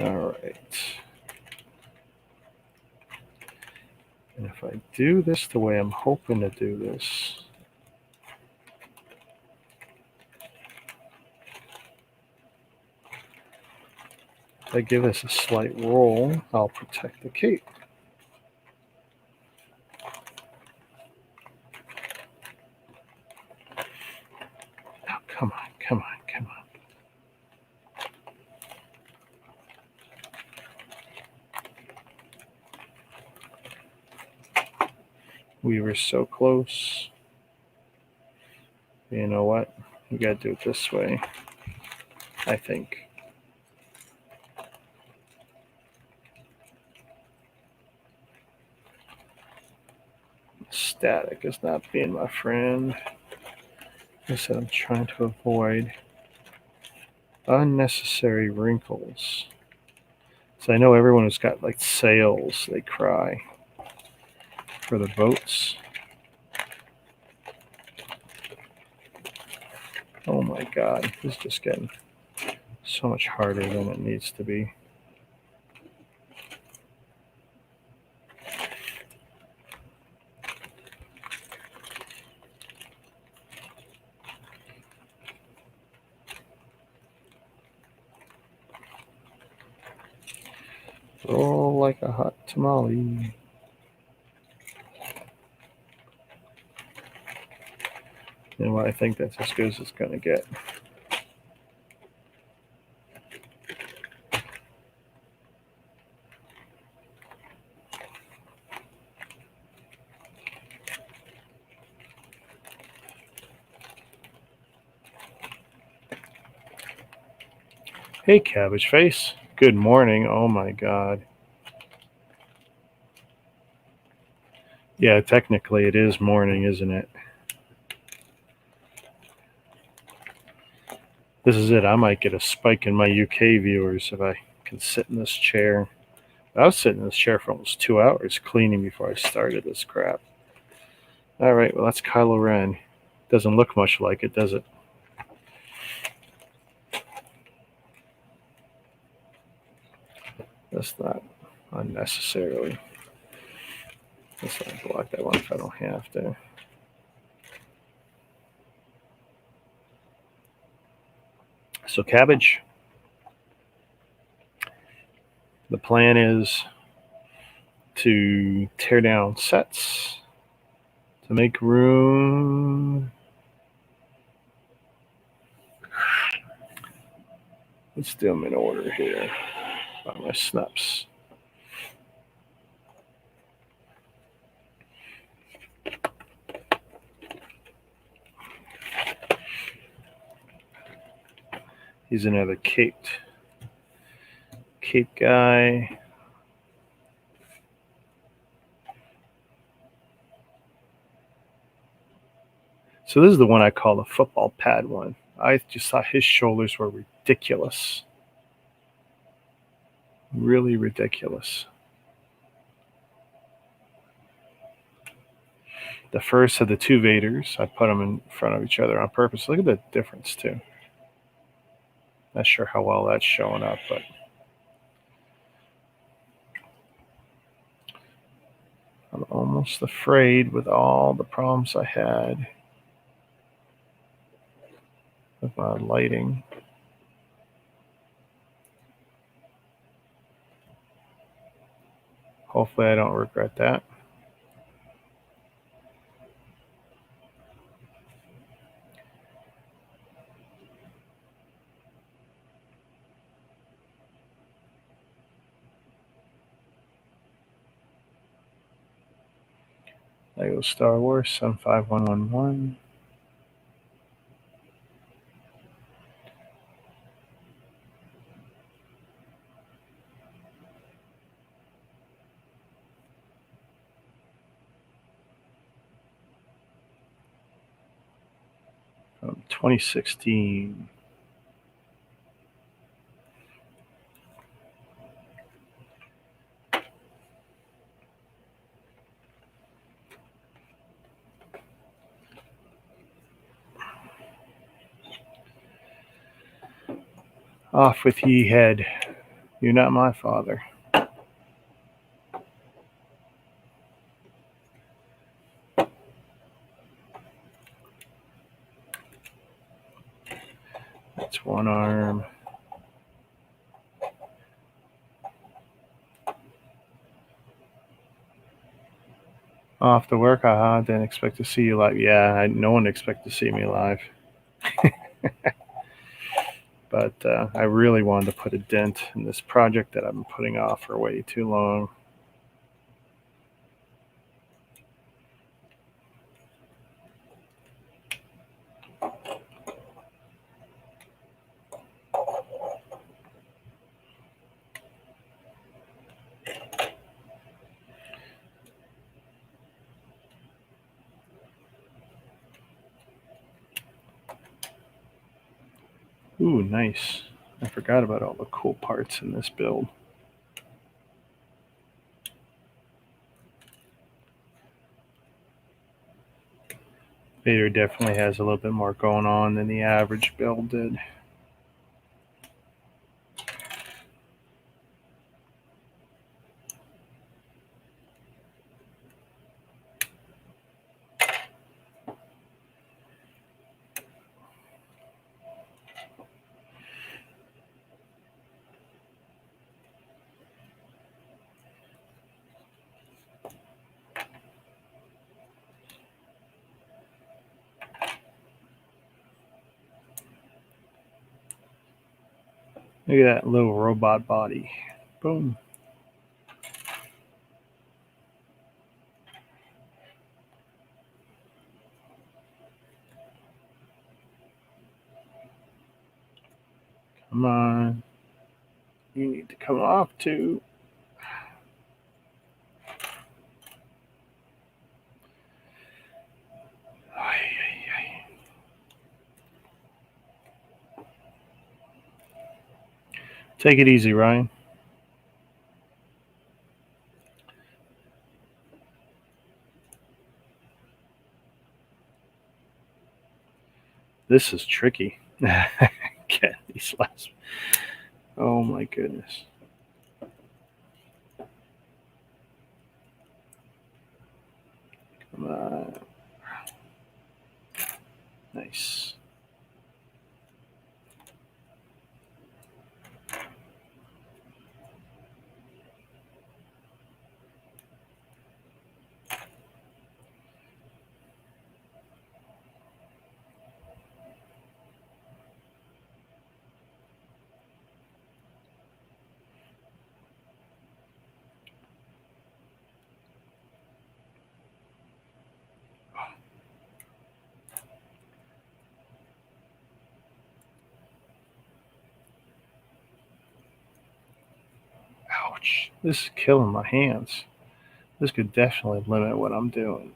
S1: All right. And if I do this the way I'm hoping to do this, if I give this a slight roll, I'll protect the cape. Oh, come on, come on, come on. We were so close. You know what? We got to do it this way, I think. Static is not being my friend. Like I said, I'm trying to avoid unnecessary wrinkles. So I know everyone who's got like sails, they cry for the boats. Oh my God, this is just getting so much harder than it needs to be. Roll like a hot tamale. And what I think that's as good as it's going to get. Hey, Cabbage Face. Good morning. Oh my God. Yeah, technically it is morning, isn't it? This is it. I might get a spike in my UK viewers if I can sit in this chair. I was sitting in this chair for almost 2 hours cleaning before I started this crap. All right, well, that's Kylo Ren. Doesn't look much like it, does it? That's not unnecessarily. Let's not block that one if I don't have to. So, Cabbage, the plan is to tear down sets to make room. Let's do them in order here by my snaps. He's another cape guy. So this is the one I call the football pad one. I just thought his shoulders were ridiculous. Really ridiculous. The first of the two Vaders, I put them in front of each other on purpose. Look at the difference, too. Not sure how well that's showing up, but I'm almost afraid with all the problems I had with my lighting. Hopefully I don't regret that. Lego Star Wars 75111. From 2016. Off with ye head. You're not my father. That's one arm. Off to work. Haha, didn't expect to see you live. Yeah, no one expected to see me live. But I really wanted to put a dent in this project that I've been putting off for way too long. Ooh, nice. I forgot about all the cool parts in this build. Vader definitely has a little bit more going on than the average build did. Look at that little robot body. Boom. Come on. You need to come off too. Take it easy, Ryan. This is tricky. Get these last. Oh my goodness. Come on. Nice. Ouch. This is killing my hands. This could definitely limit what I'm doing.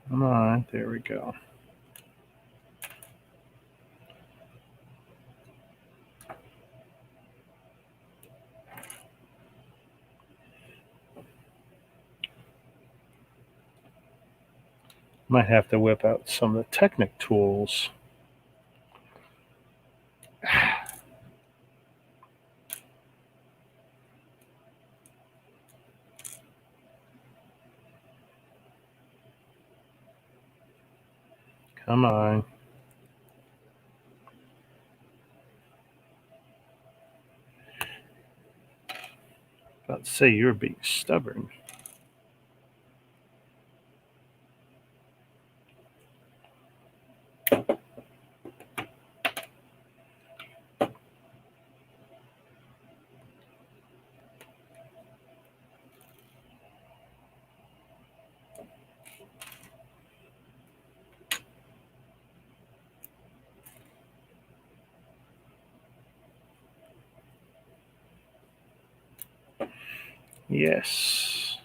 S1: Come on. There we go. Might have to whip out some of the Technic tools. Come on. About to say you're being stubborn. Yes.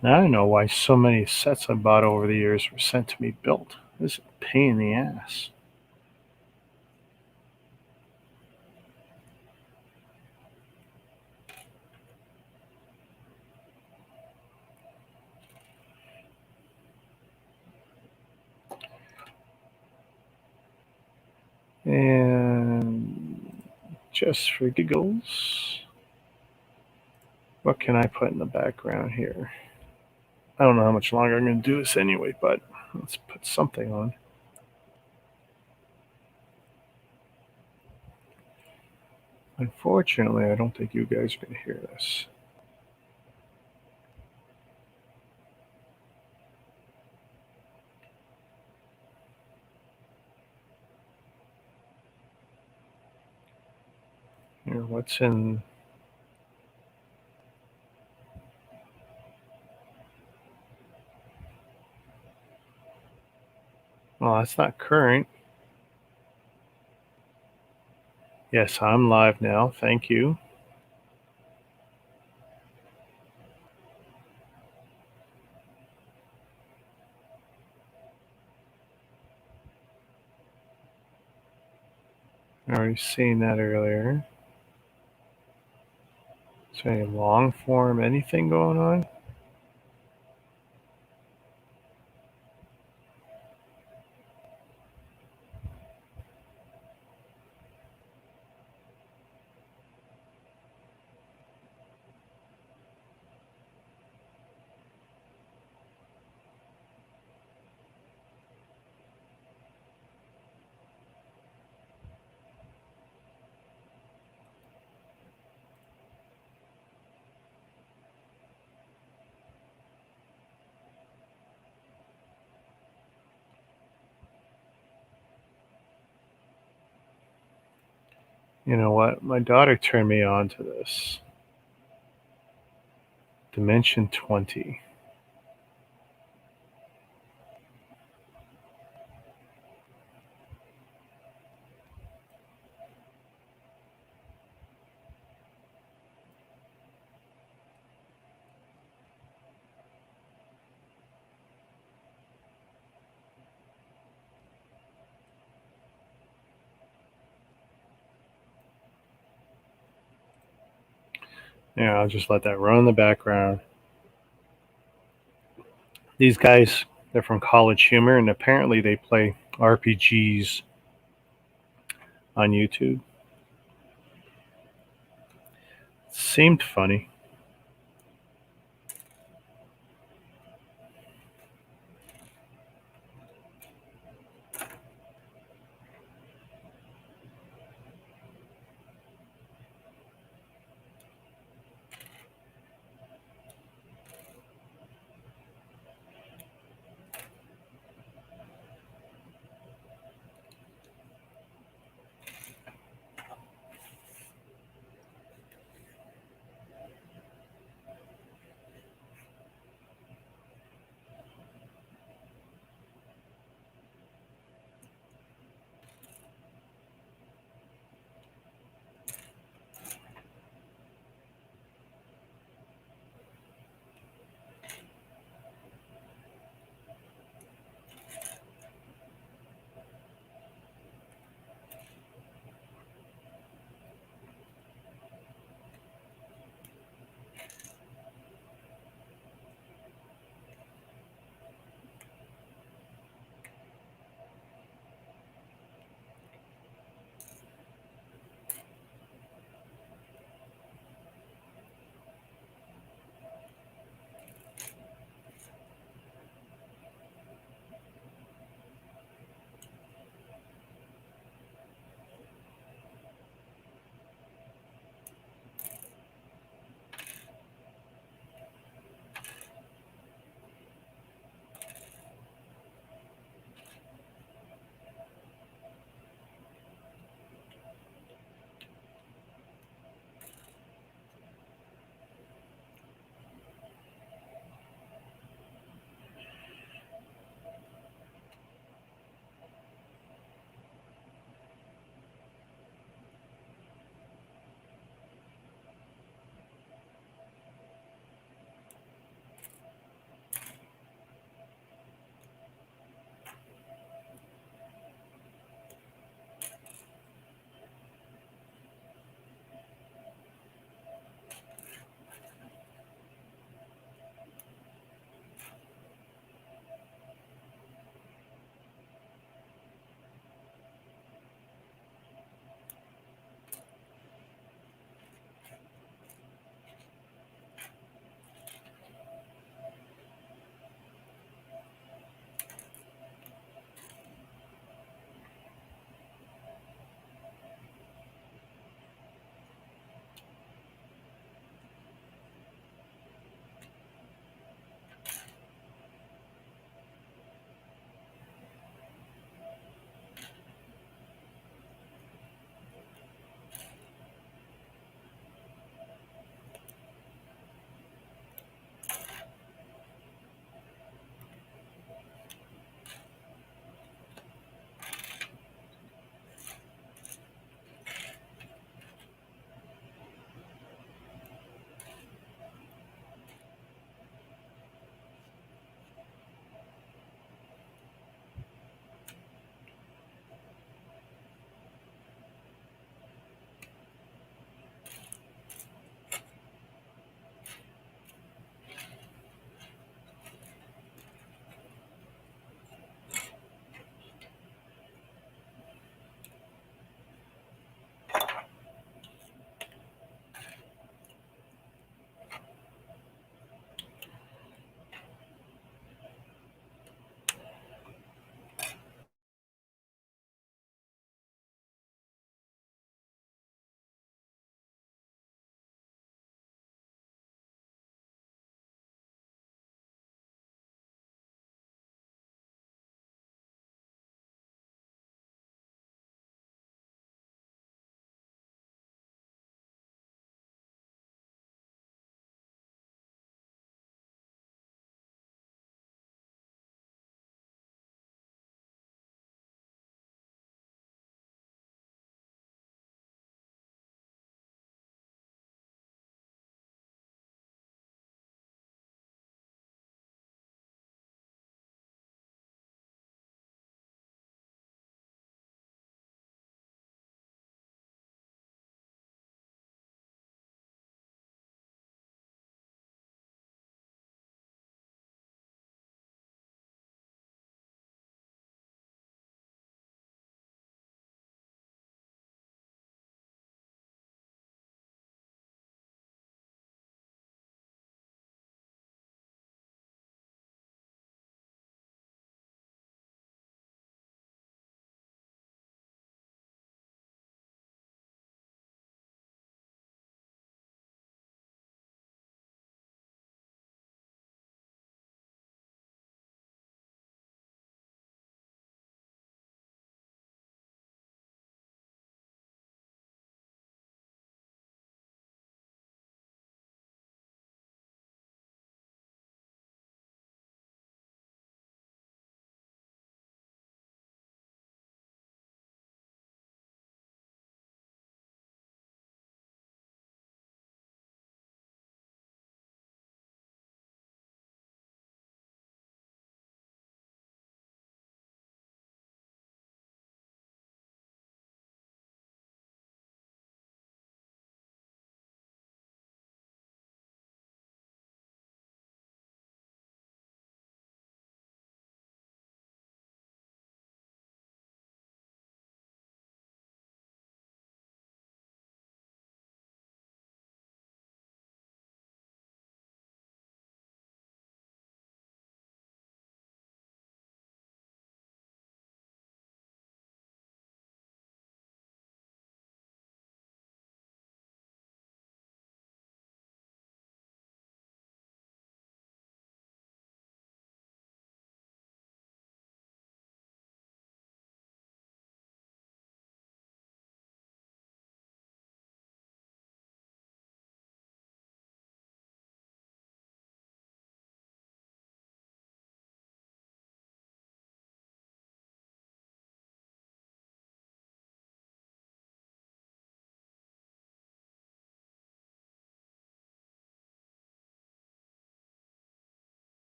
S1: Now I know why so many sets I bought over the years were sent to me built. This is a pain in the ass. And just for giggles, what can I put in the background here? I don't know how much longer I'm going to do this anyway, but let's put something on. Unfortunately, I don't think you guys are going to hear this. Here, what's in? Well, that's not current. Yes, I'm live now. Thank you. I already seen that earlier. Is there any long form, anything going on? You know what? My daughter turned me on to this. Dimension 20. Yeah, I'll just let that run in the background. These guys, they're from College Humor, and apparently they play RPGs on YouTube. Seemed funny.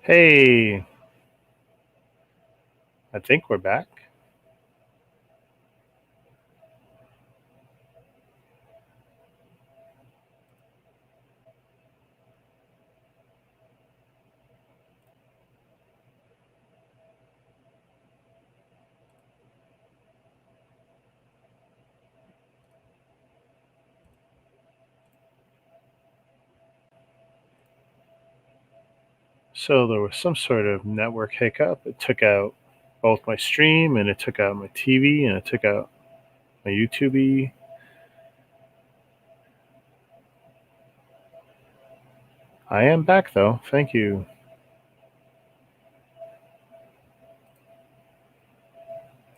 S1: Hey, I think we're back. So there was some sort of network hiccup. It took out both my stream and it took out my TV and it took out my YouTube. I am back though. Thank you.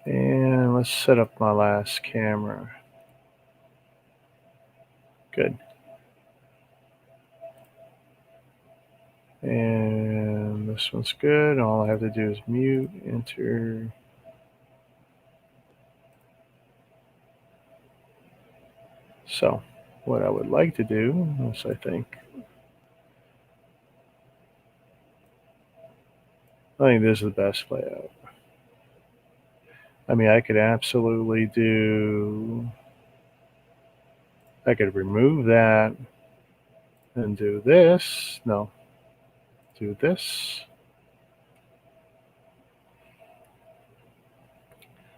S1: And let's set up my last camera. Good. And this one's good. All I have to do is mute, enter. So what I would like to do is I think this is the best layout. I mean, I could absolutely I could remove that and do this. No, do this.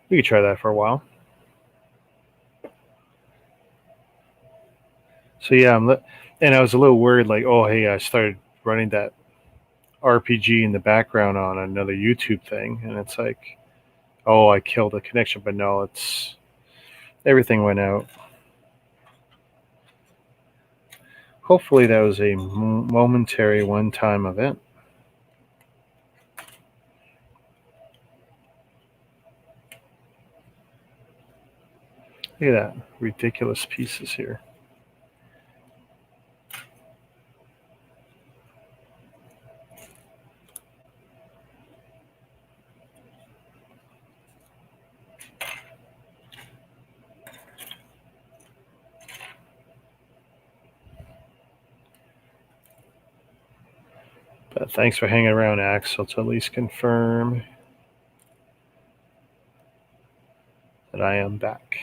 S1: We could try that for a while. So yeah, and I was a little worried, like, oh hey, I started running that RPG in the background on another YouTube thing, and it's like, oh, I killed the connection, but no, it's everything went out. Hopefully, that was a momentary one-time event. Look at that, ridiculous pieces here. But thanks for hanging around, Axel, to at least confirm that I am back.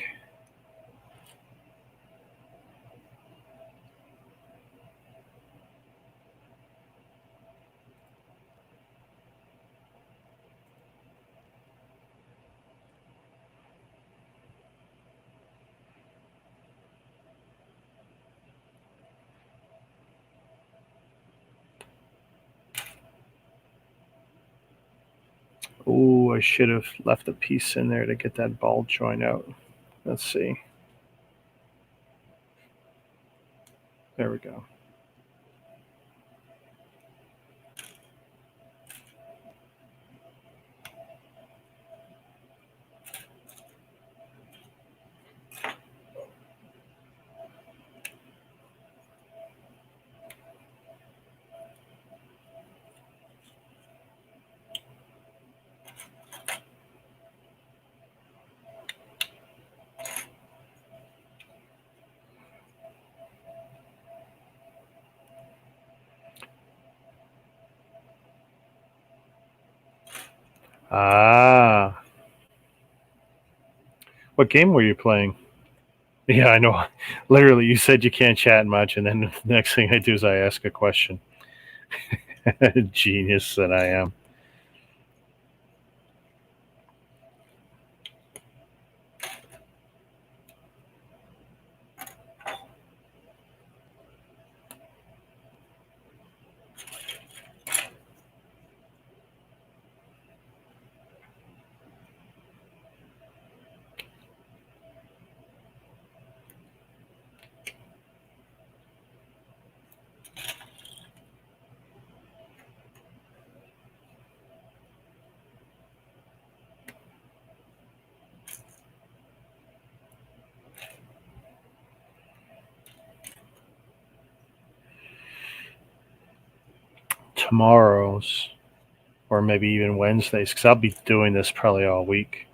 S1: Oh, I should have left a piece in there to get that ball joint out. Let's see. There we go. Ah. What game were you playing? Yeah, I know. Literally, you said you can't chat much, and then the next thing I do is I ask a question. Genius that I am. Tomorrow's, or maybe even Wednesdays, because I'll be doing this probably all week.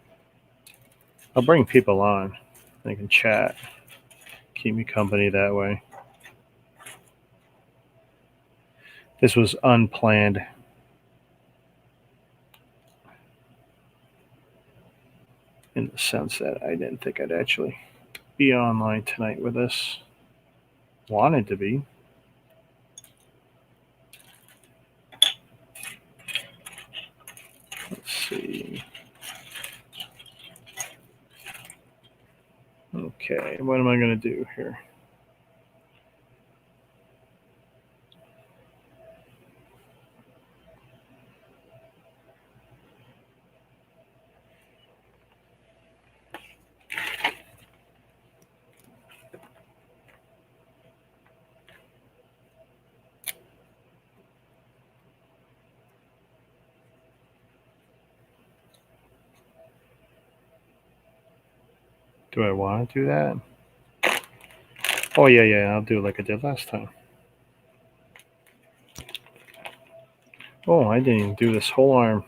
S1: I'll bring people on. They can chat, keep me company that way. This was unplanned. sense that I didn't think I'd actually be online tonight with this. Wanted to be. Let's see. Okay, what am I going to do here? Do I want to do that? Oh, yeah, I'll do it like I did last time. Oh, I didn't even do this whole arm.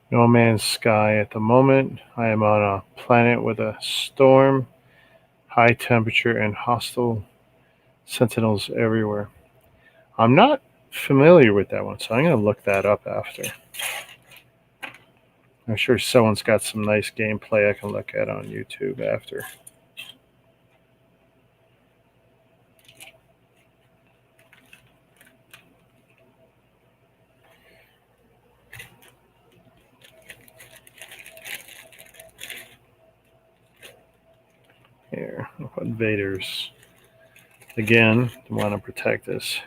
S1: No Man's Sky at the moment. I am on a planet with a storm, high temperature, and hostile sentinels everywhere. I'm not familiar with that one, so I'm going to look that up after. I'm sure someone's got some nice gameplay I can look at on YouTube after. Here, I'll put invaders. Again, I want to protect this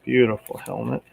S1: beautiful helmet.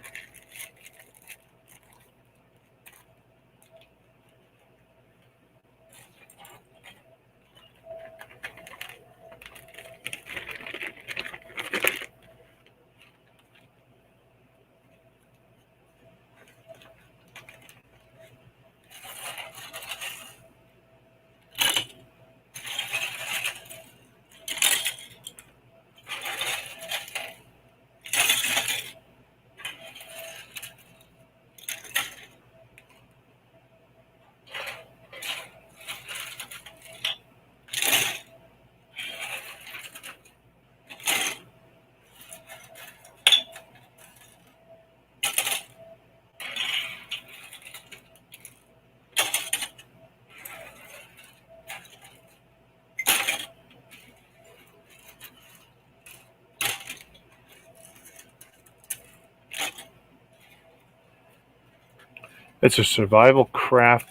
S1: It's a survival craft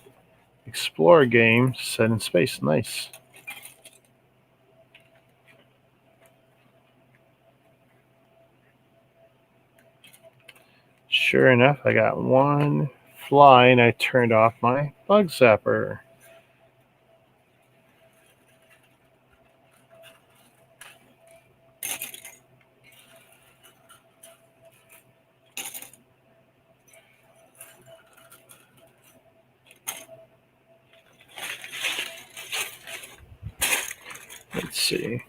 S1: explorer game set in space. Nice. Sure enough, I got one fly and I turned off my bug zapper. Let's see.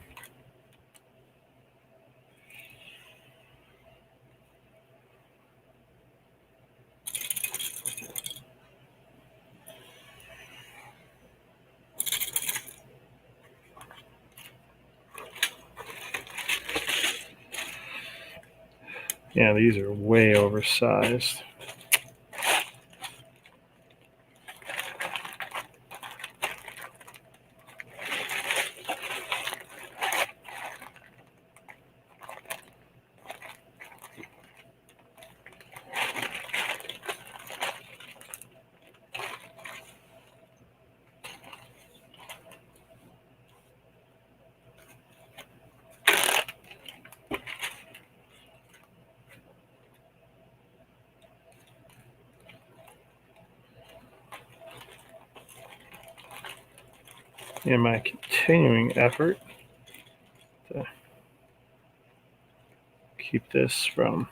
S1: Yeah, these are way oversized. in my continuing effort to keep this from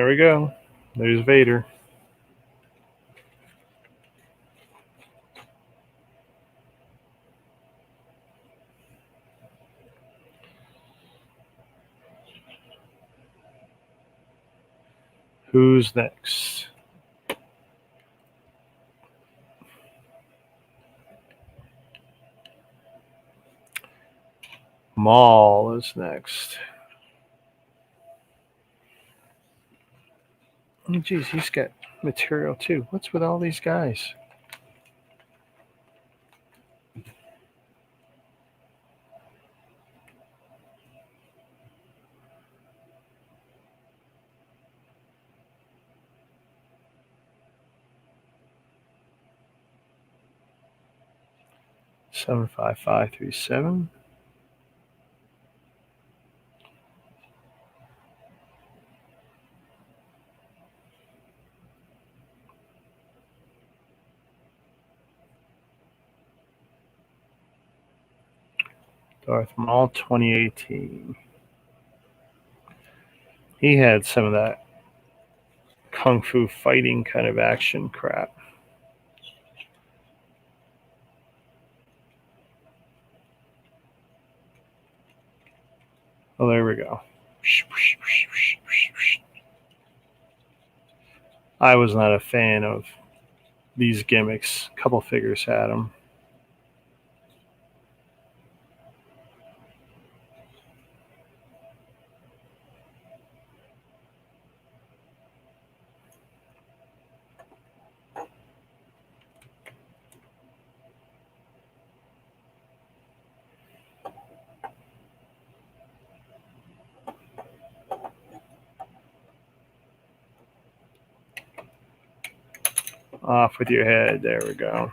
S1: there we go. There's Vader. Who's next? Maul is next. Oh, geez, he's got material too. What's with all these guys? Seven 5 5 3 7. Darth Maul 2018. He had some of that kung fu fighting kind of action crap. Oh, there we go. I was not a fan of these gimmicks. A couple figures had them. Off with your head. There we go.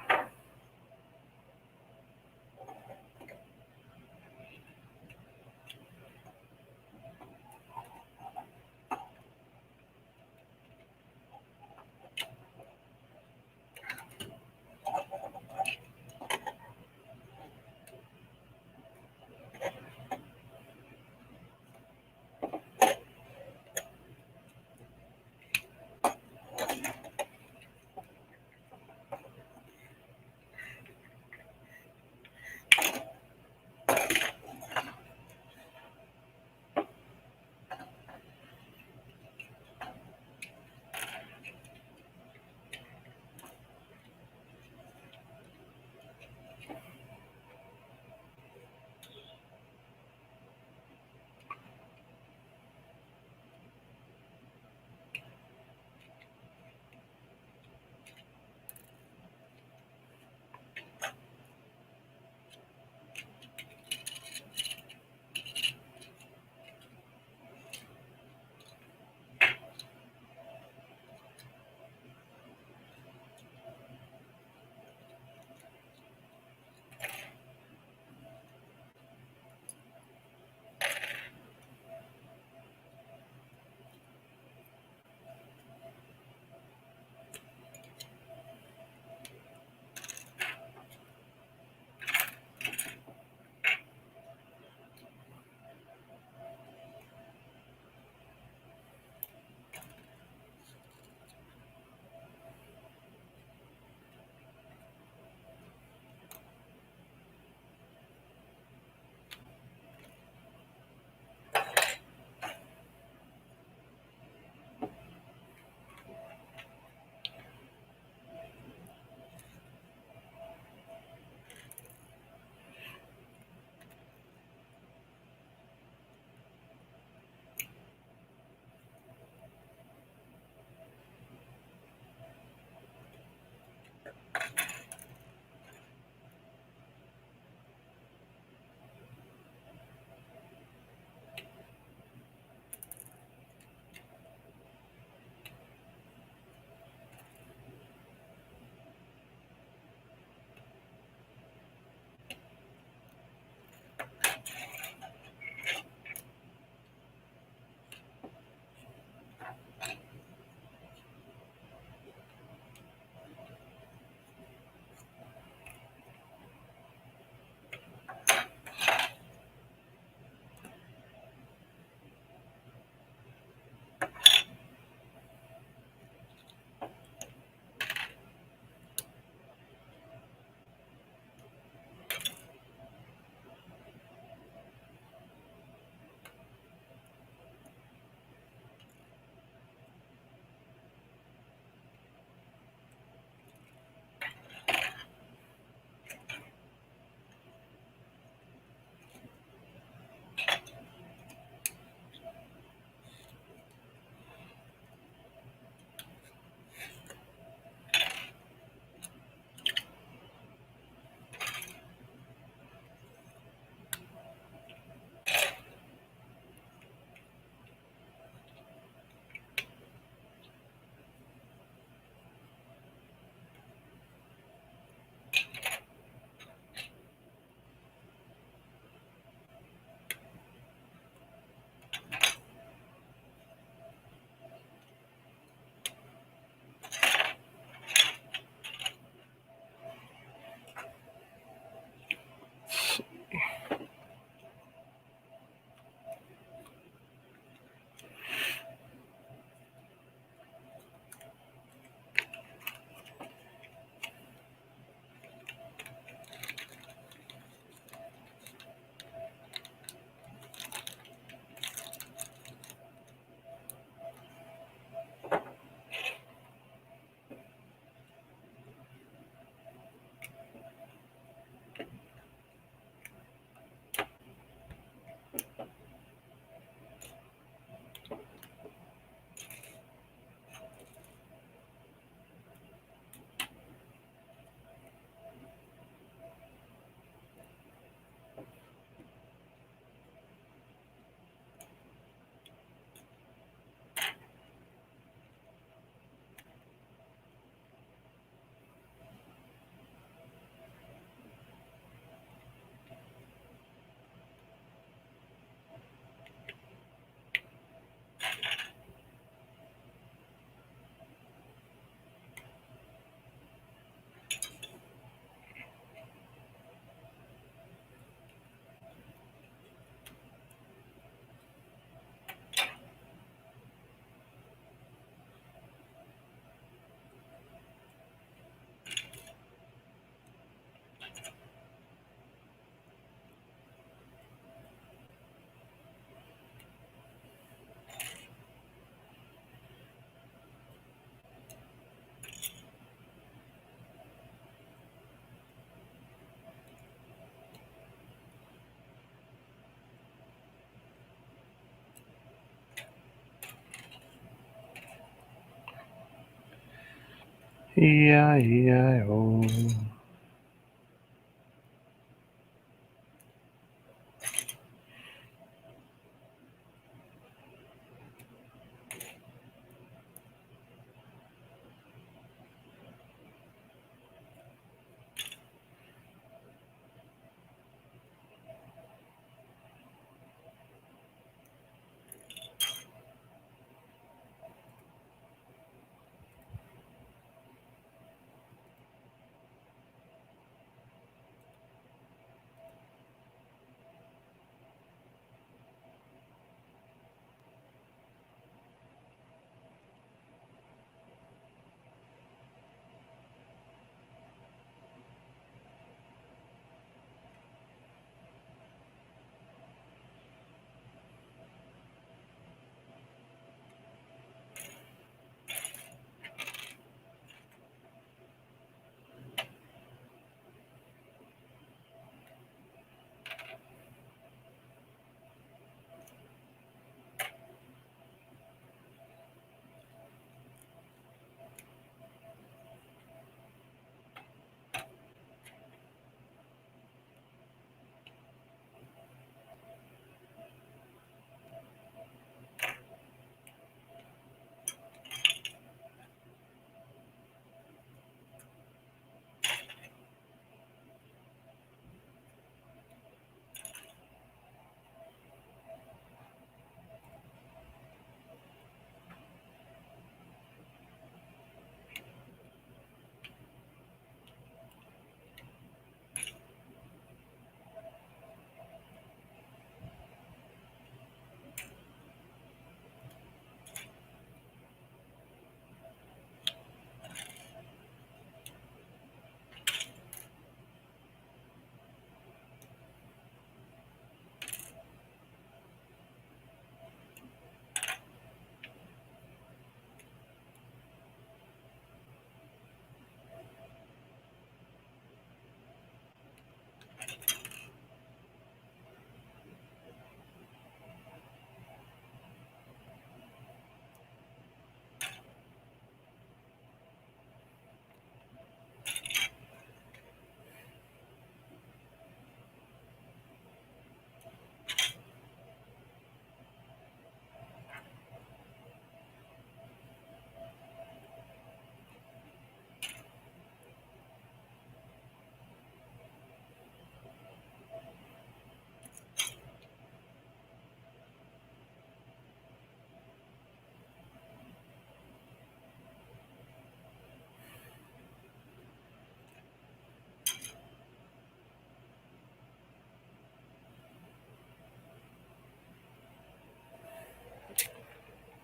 S1: E-I-E-I-O.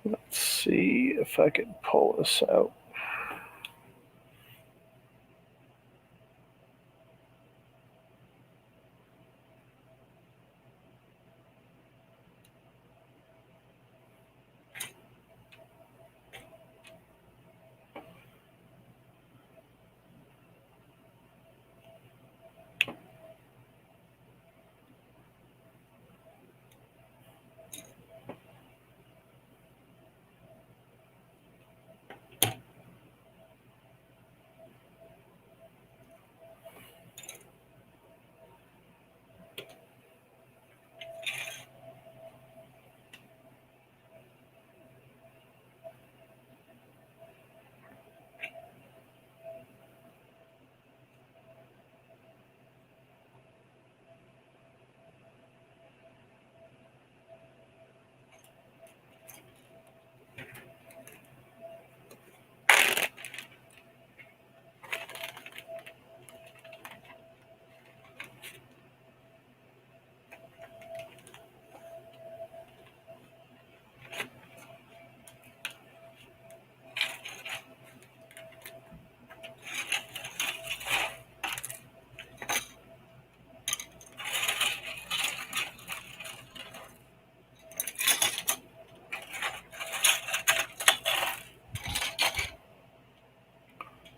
S1: Let's see if I can pull this out.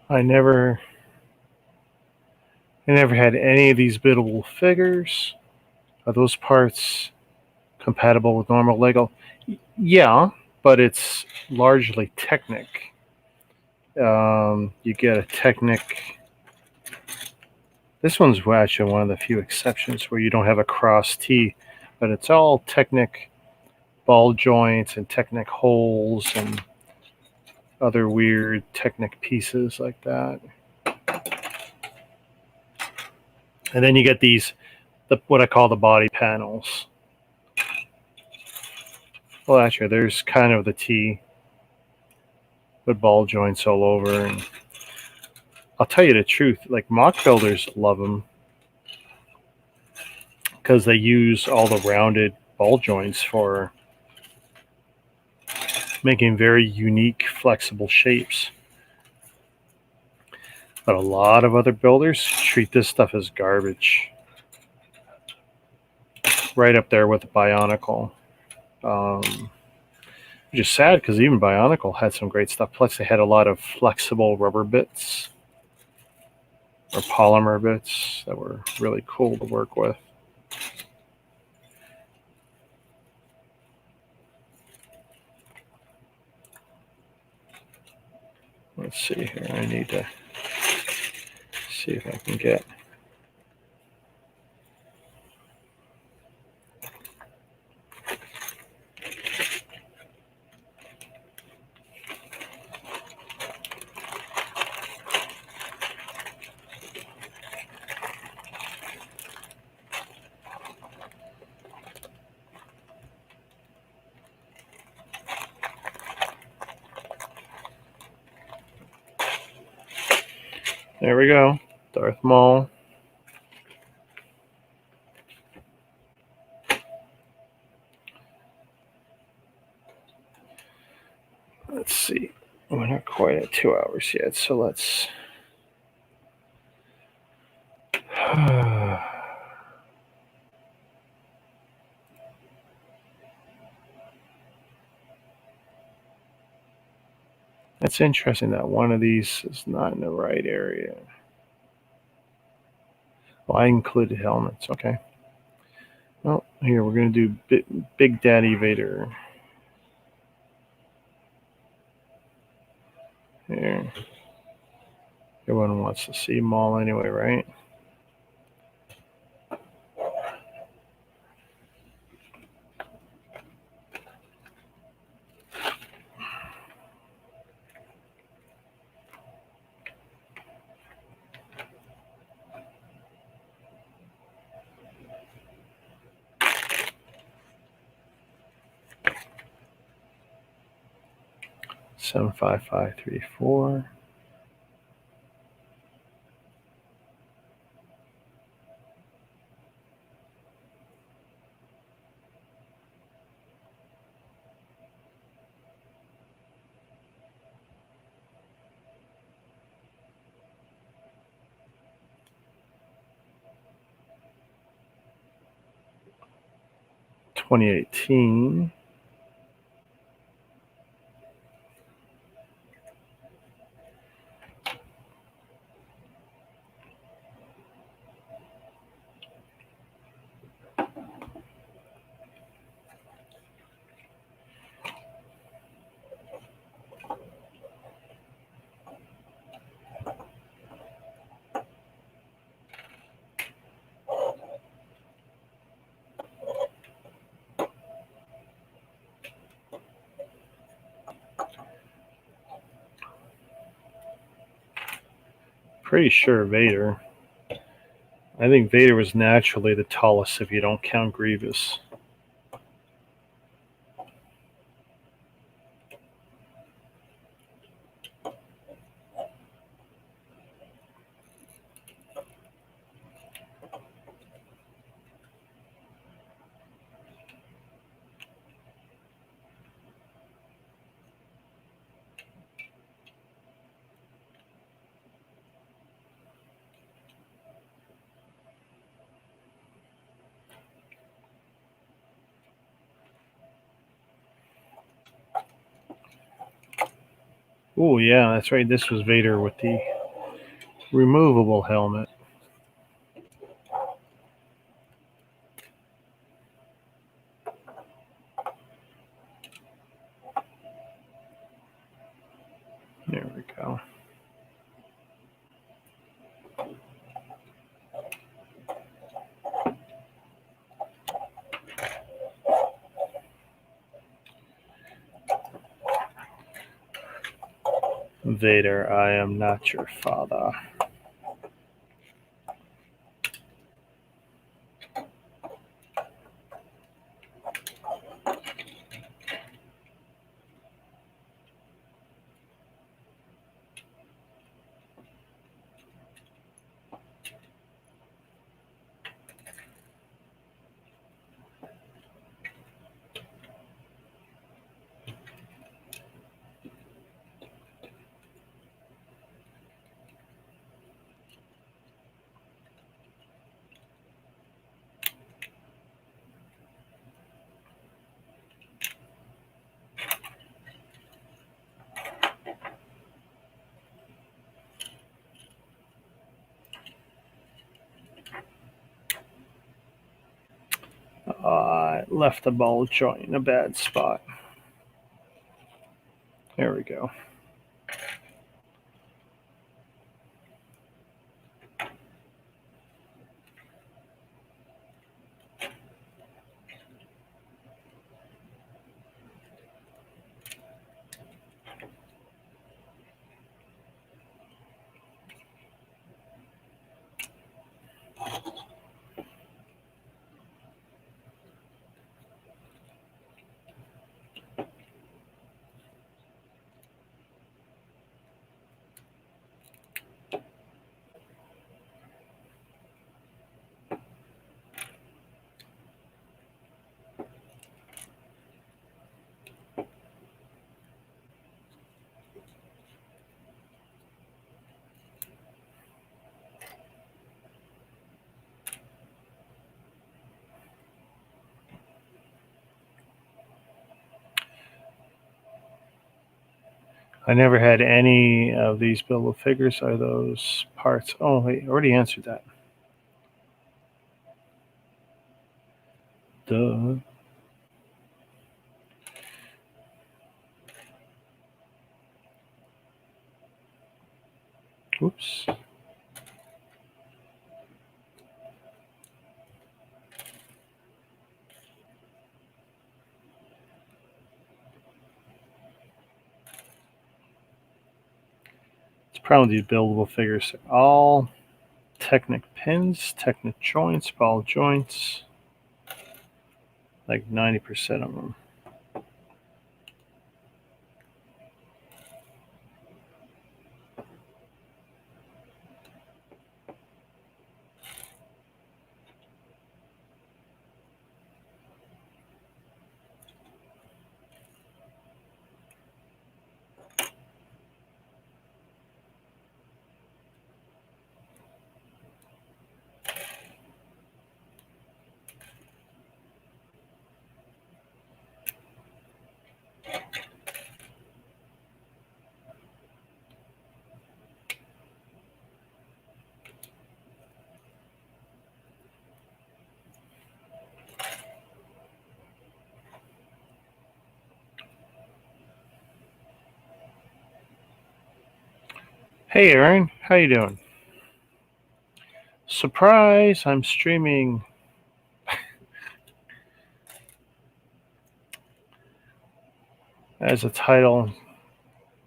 S1: I never had any of these biddable figures. Are those parts compatible with normal Lego? Yeah, but it's largely Technic. You get a Technic. This one's actually one of the few exceptions where you don't have a cross T, but it's all Technic ball joints and Technic holes and other weird Technic pieces like that. And then you get these, what I call the body panels. Well, actually, there's kind of the T with ball joints all over. And I'll tell you the truth, like mock builders love them because they use all the rounded ball joints for making very unique, flexible shapes. But a lot of other builders treat this stuff as garbage. Right up there with the Bionicle. Which is sad because even Bionicle had some great stuff. Plus, they had a lot of flexible rubber bits or polymer bits that were really cool to work with. Let's see here. I need to see if I can get. There we go. Darth Maul. Let's see. We're not quite at 2 hours yet, so let's. It's interesting that one of these is not in the right area. Well, I included helmets. Okay. Well, here we're going to do Big Daddy Vader. Here. Everyone wants to see Maul anyway, right? Seven 75534. $2018. Pretty sure Vader. I think Vader was naturally the tallest if you don't count Grievous. Oh, yeah, that's right. This was Vader with the removable helmet. There we go. Vader, I am not your father. I left the ball joint in a bad spot. There we go. I never had any of these buildable figures. Are those parts? Oh, wait, I already answered that. Duh. Oops. It's probably these buildable figures. All Technic pins, Technic joints, ball joints. Like 90% of them. Hey, Aaron, how you doing? Surprise! I'm streaming. As a title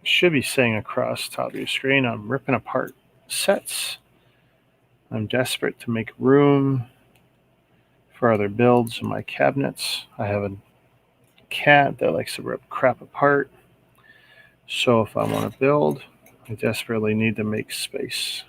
S1: should be saying across the top of your screen, I'm ripping apart sets. I'm desperate to make room for other builds in my cabinets. I have a cat that likes to rip crap apart. So if I want to build, I desperately need to make space.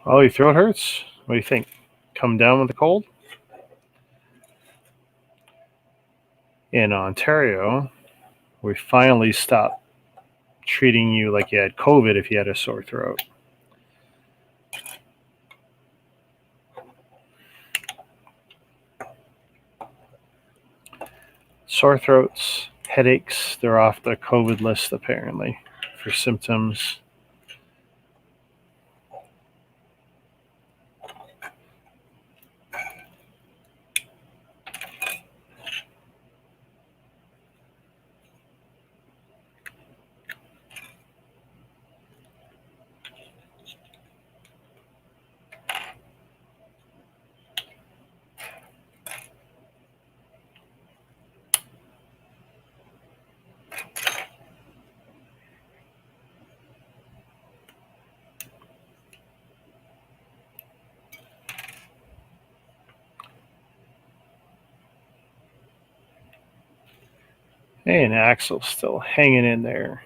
S1: Oh, your throat hurts? What do you think? Come down with the cold? In Ontario, we finally stopped treating you like you had COVID if you had a sore throat. Sore throats, headaches, they're off the COVID list apparently for symptoms. And Axel's still hanging in there.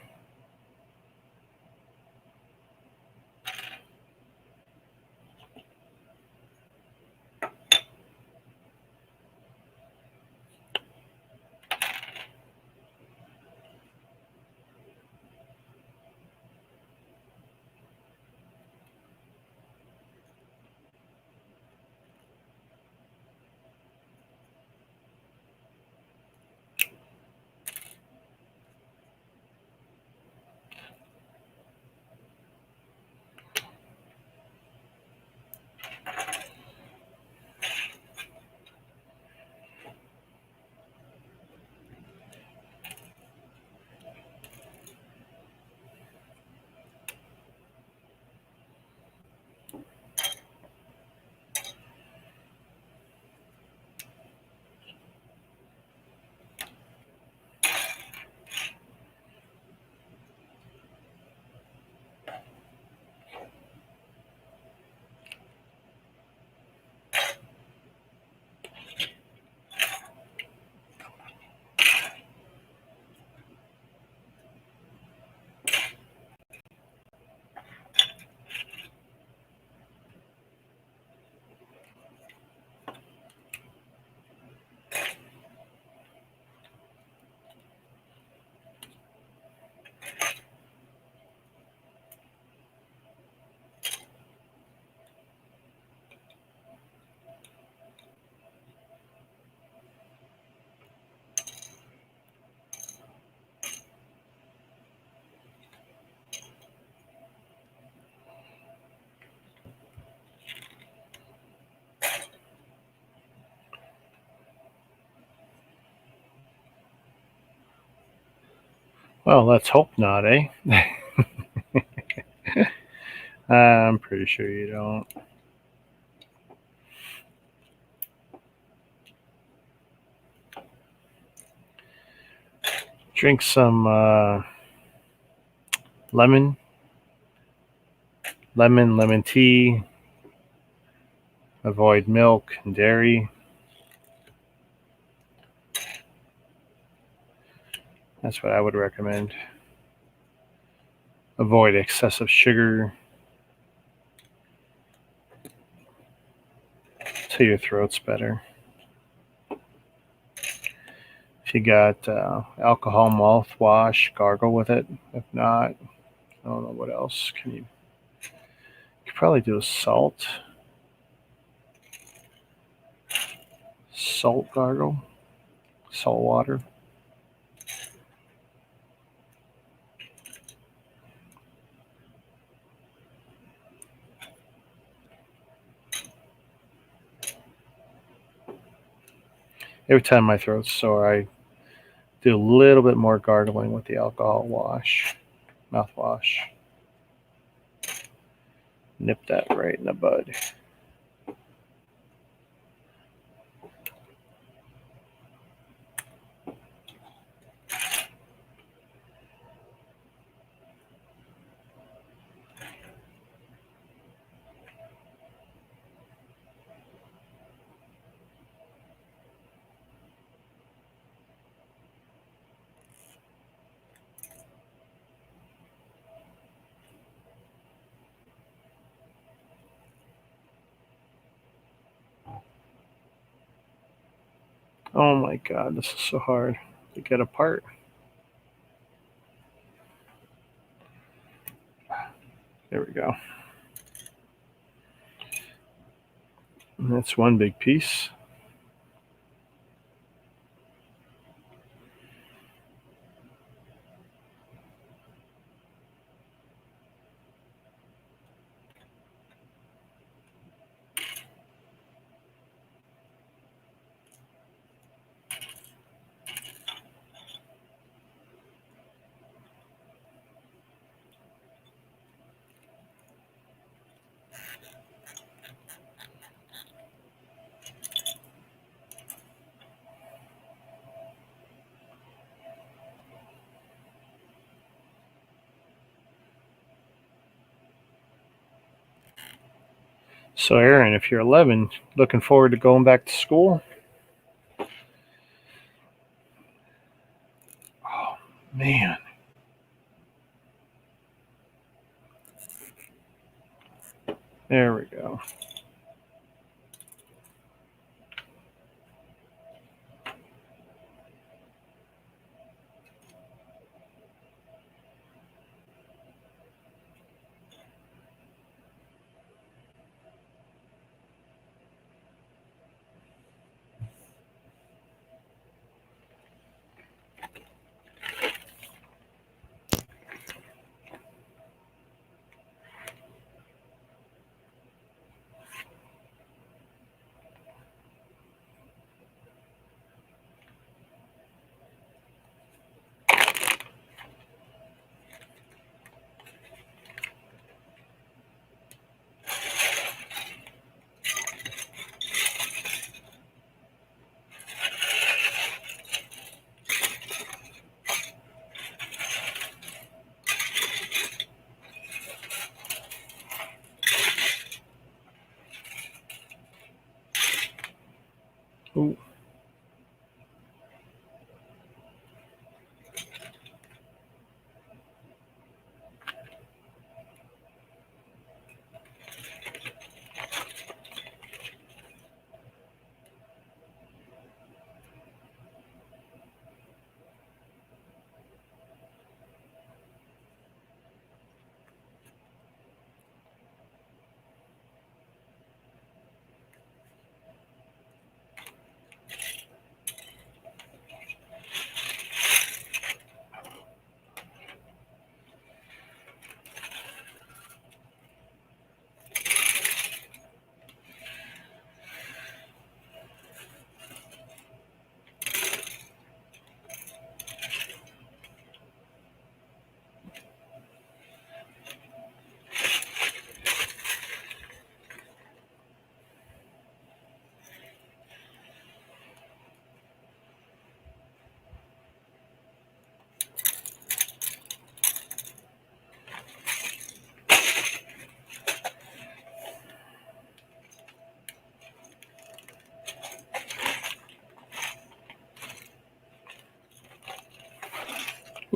S1: Well, let's hope not, eh? I'm pretty sure you don't. Drink some lemon tea. Avoid milk and dairy. That's what I would recommend. Avoid excessive sugar till your throat's better. If you got alcohol mouthwash, gargle with it. If not, I don't know what else. You could probably do a salt gargle, salt water. Every time my throat's sore, I do a little bit more gargling with the alcohol mouthwash. Nip that right in the bud. Oh my god, this is so hard to get apart. There we go. And that's one big piece. So, Aaron, if you're 11, looking forward to going back to school? Oh, man. There we go. Ooh.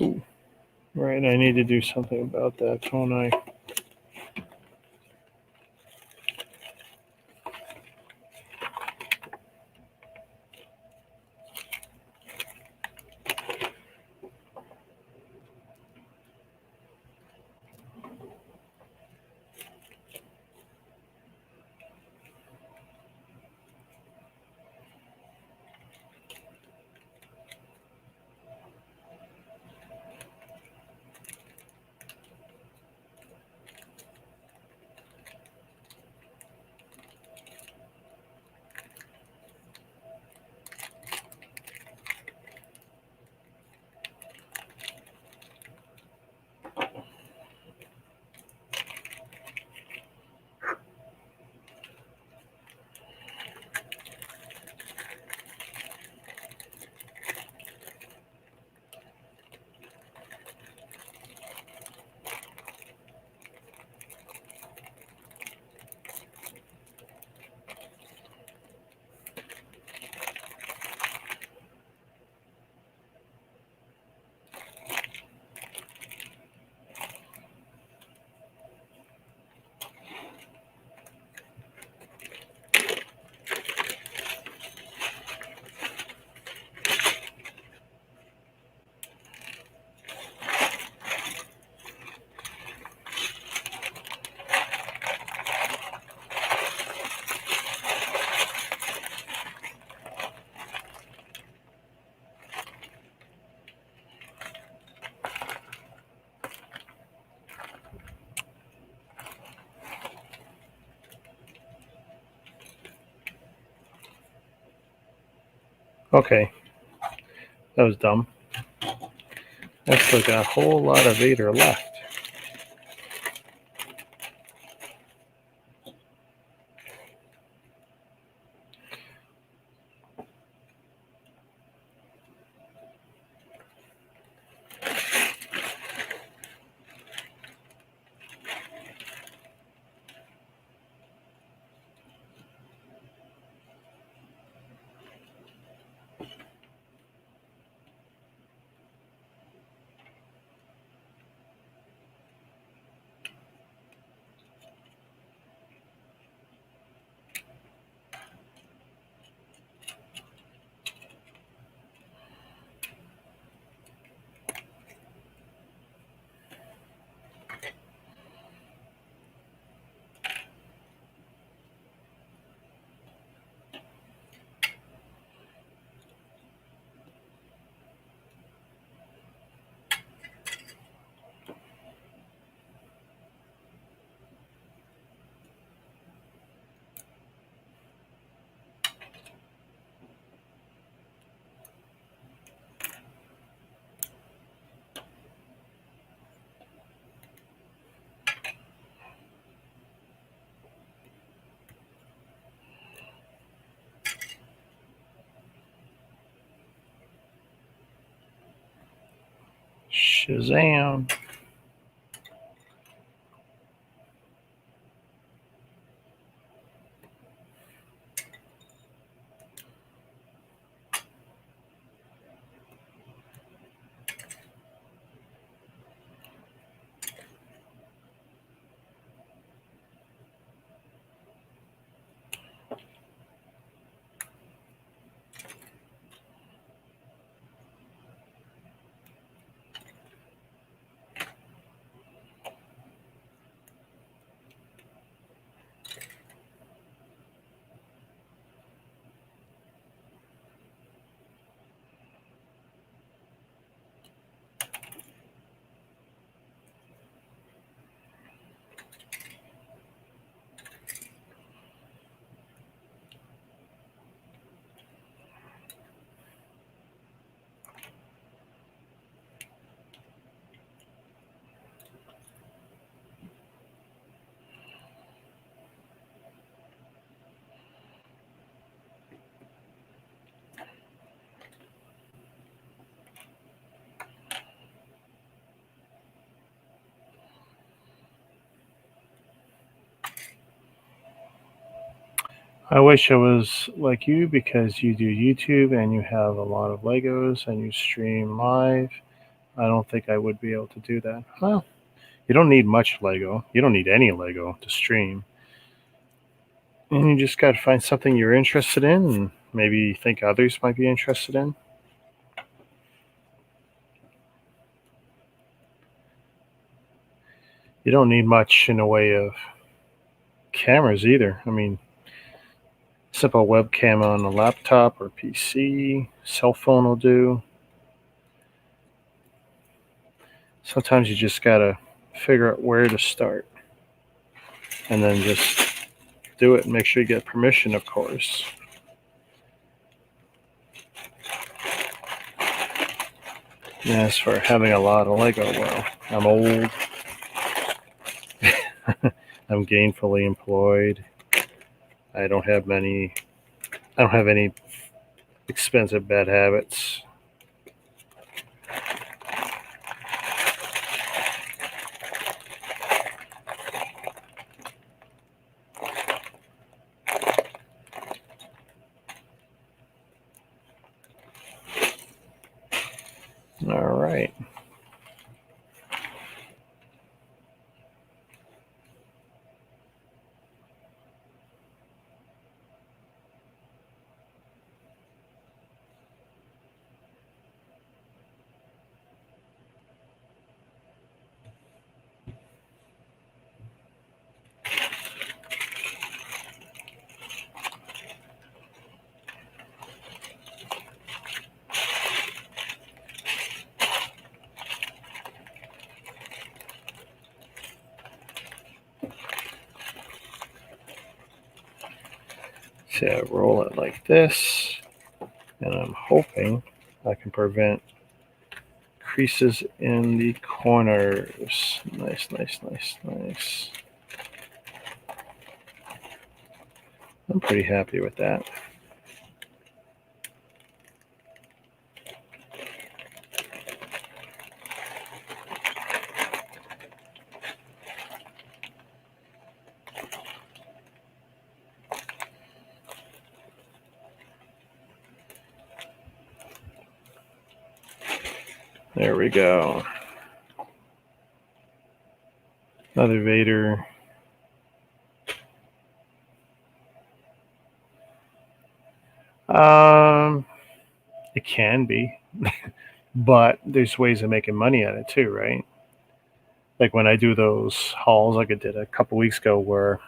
S1: Ooh. Right, I need to do something about that, don't I? Okay, that was dumb. I still got a whole lot of Vader left. Shazam. I wish I was like you because you do YouTube and you have a lot of Legos and you stream live. I don't think I would be able to do that. Well, you don't need much Lego. You don't need any Lego to stream. And you just got to find something you're interested in and maybe think others might be interested in. You don't need much in the way of cameras either. I mean, simple webcam on a laptop or PC, cell phone will do. Sometimes you just got to figure out where to start and then just do it and make sure you get permission, of course. And as for having a lot of Lego, well, I'm old. I'm gainfully employed. I don't have any expensive bad habits. All right. So roll it like this. And I'm hoping I can prevent creases in the corners. Nice, nice, nice, nice. I'm pretty happy with that. There we go. Another Vader. It can be, but there's ways of making money at it too, right? Like when I do those hauls, like I did a couple weeks ago, where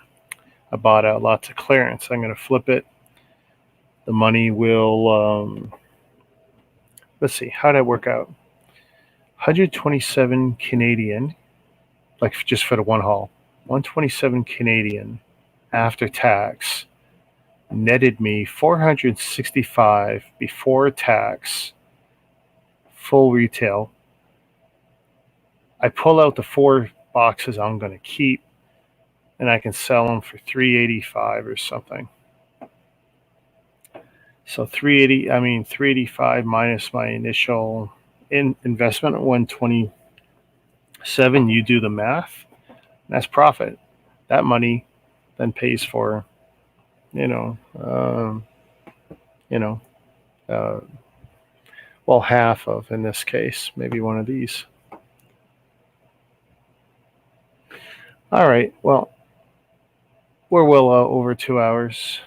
S1: I bought out lots of clearance. I'm going to flip it. The money will. Let's see, how did it work out? 127 Canadian, like just for the one haul. 127 Canadian after tax netted me 465 before tax, full retail. I pull out the 4 boxes I'm going to keep, and I can sell them for 385 or something. So 385 minus my initial investment at 127. You do the math. That's profit. That money then pays for, well, half of, in this case, maybe one of these. All right. Well, we're well over 2 hours.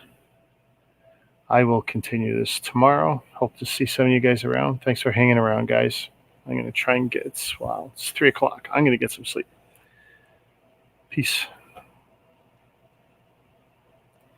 S1: I will continue this tomorrow. Hope to see some of you guys around. Thanks for hanging around, guys. I'm going to try and it's 3 o'clock. I'm going to get some sleep. Peace.